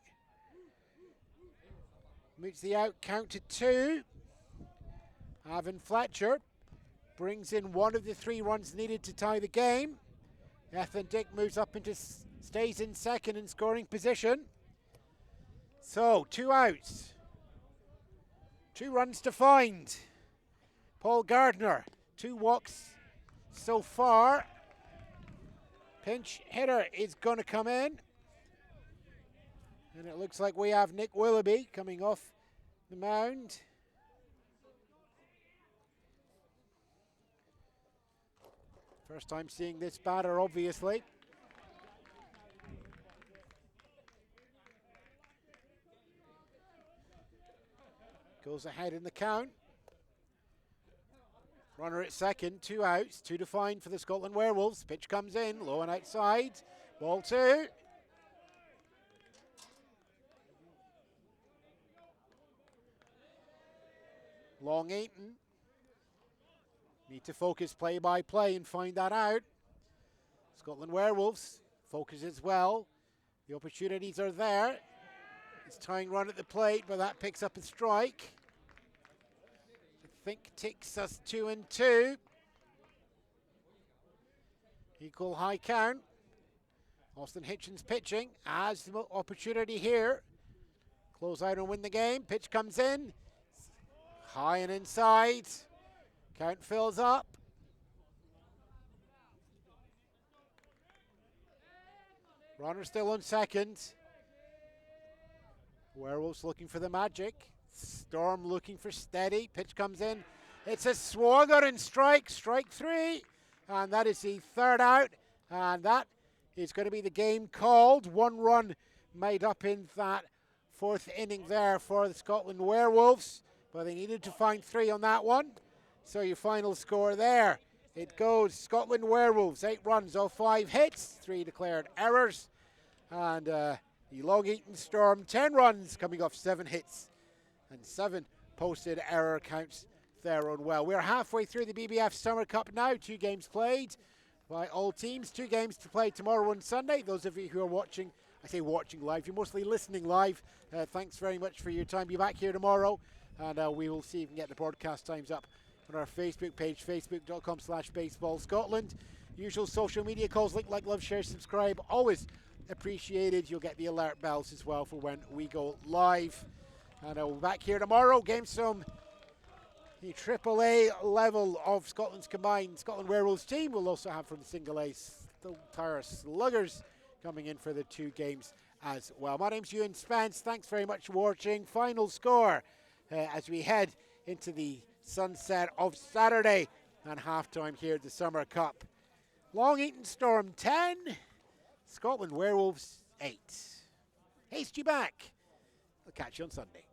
Meets the out count to 2. Navin Fletcher brings in 1 of the 3 runs needed to tie the game. Ethendick moves up into, stays in second in scoring position. So 2 outs. 2 runs to find. Paul Gardner, 2 walks so far. Pinch hitter is going to come in. And it looks like we have Nick Willoughby coming off the mound. First time seeing this batter, obviously. Goes ahead in the count. Runner at second, 2 outs, 2 to find for the Scotland Werewolves. Pitch comes in, low and outside. Ball 2. Long Eaton. Need to focus play by play and find that out. Scotland Werewolves focus as well. The opportunities are there. It's tying run at the plate, but that picks up a strike. I think takes us 2 and 2. Equal high count. Austin Hitchens pitching as the opportunity here. Close out and win the game. Pitch comes in. High and inside. Count fills up. Runner still on second. Werewolves looking for the magic. Storm looking for steady. Pitch comes in. It's a swagger and strike. Strike 3. And that is the 3rd out. And that is going to be the game called. 1 run made up in that 4th inning there for the Scotland Werewolves. But they needed to find 3 on that one. So your final score there. It goes Scotland Werewolves, 8 runs off 5 hits, 3 declared errors. And the Long Eaton Storm, 10 runs coming off 7 hits and 7 posted error counts there on well. We're halfway through the BBF Summer Cup now. 2 games played by all teams. 2 games to play tomorrow and Sunday. Those of you who are watching, I say watching live, you're mostly listening live. Thanks very much for your time. Be back here tomorrow and we will see if we can get the broadcast times up on our Facebook page, facebook.com/baseballscotland. Usual social media calls, like, love, share, subscribe, always appreciated. You'll get the alert bells as well for when we go live. And we'll be back here tomorrow. Game some the AAA level of Scotland's combined Scotland Werewolves team. We'll also have from the single A Saltires Sluggers coming in for the 2 games as well. My name's Ewan Spence. Thanks very much for watching. Final score as we head into the sunset of Saturday and halftime here at the Summer Cup. Long Eaton Storm 10, Scotland Werewolves 8. Haste you back. I'll catch you on Sunday.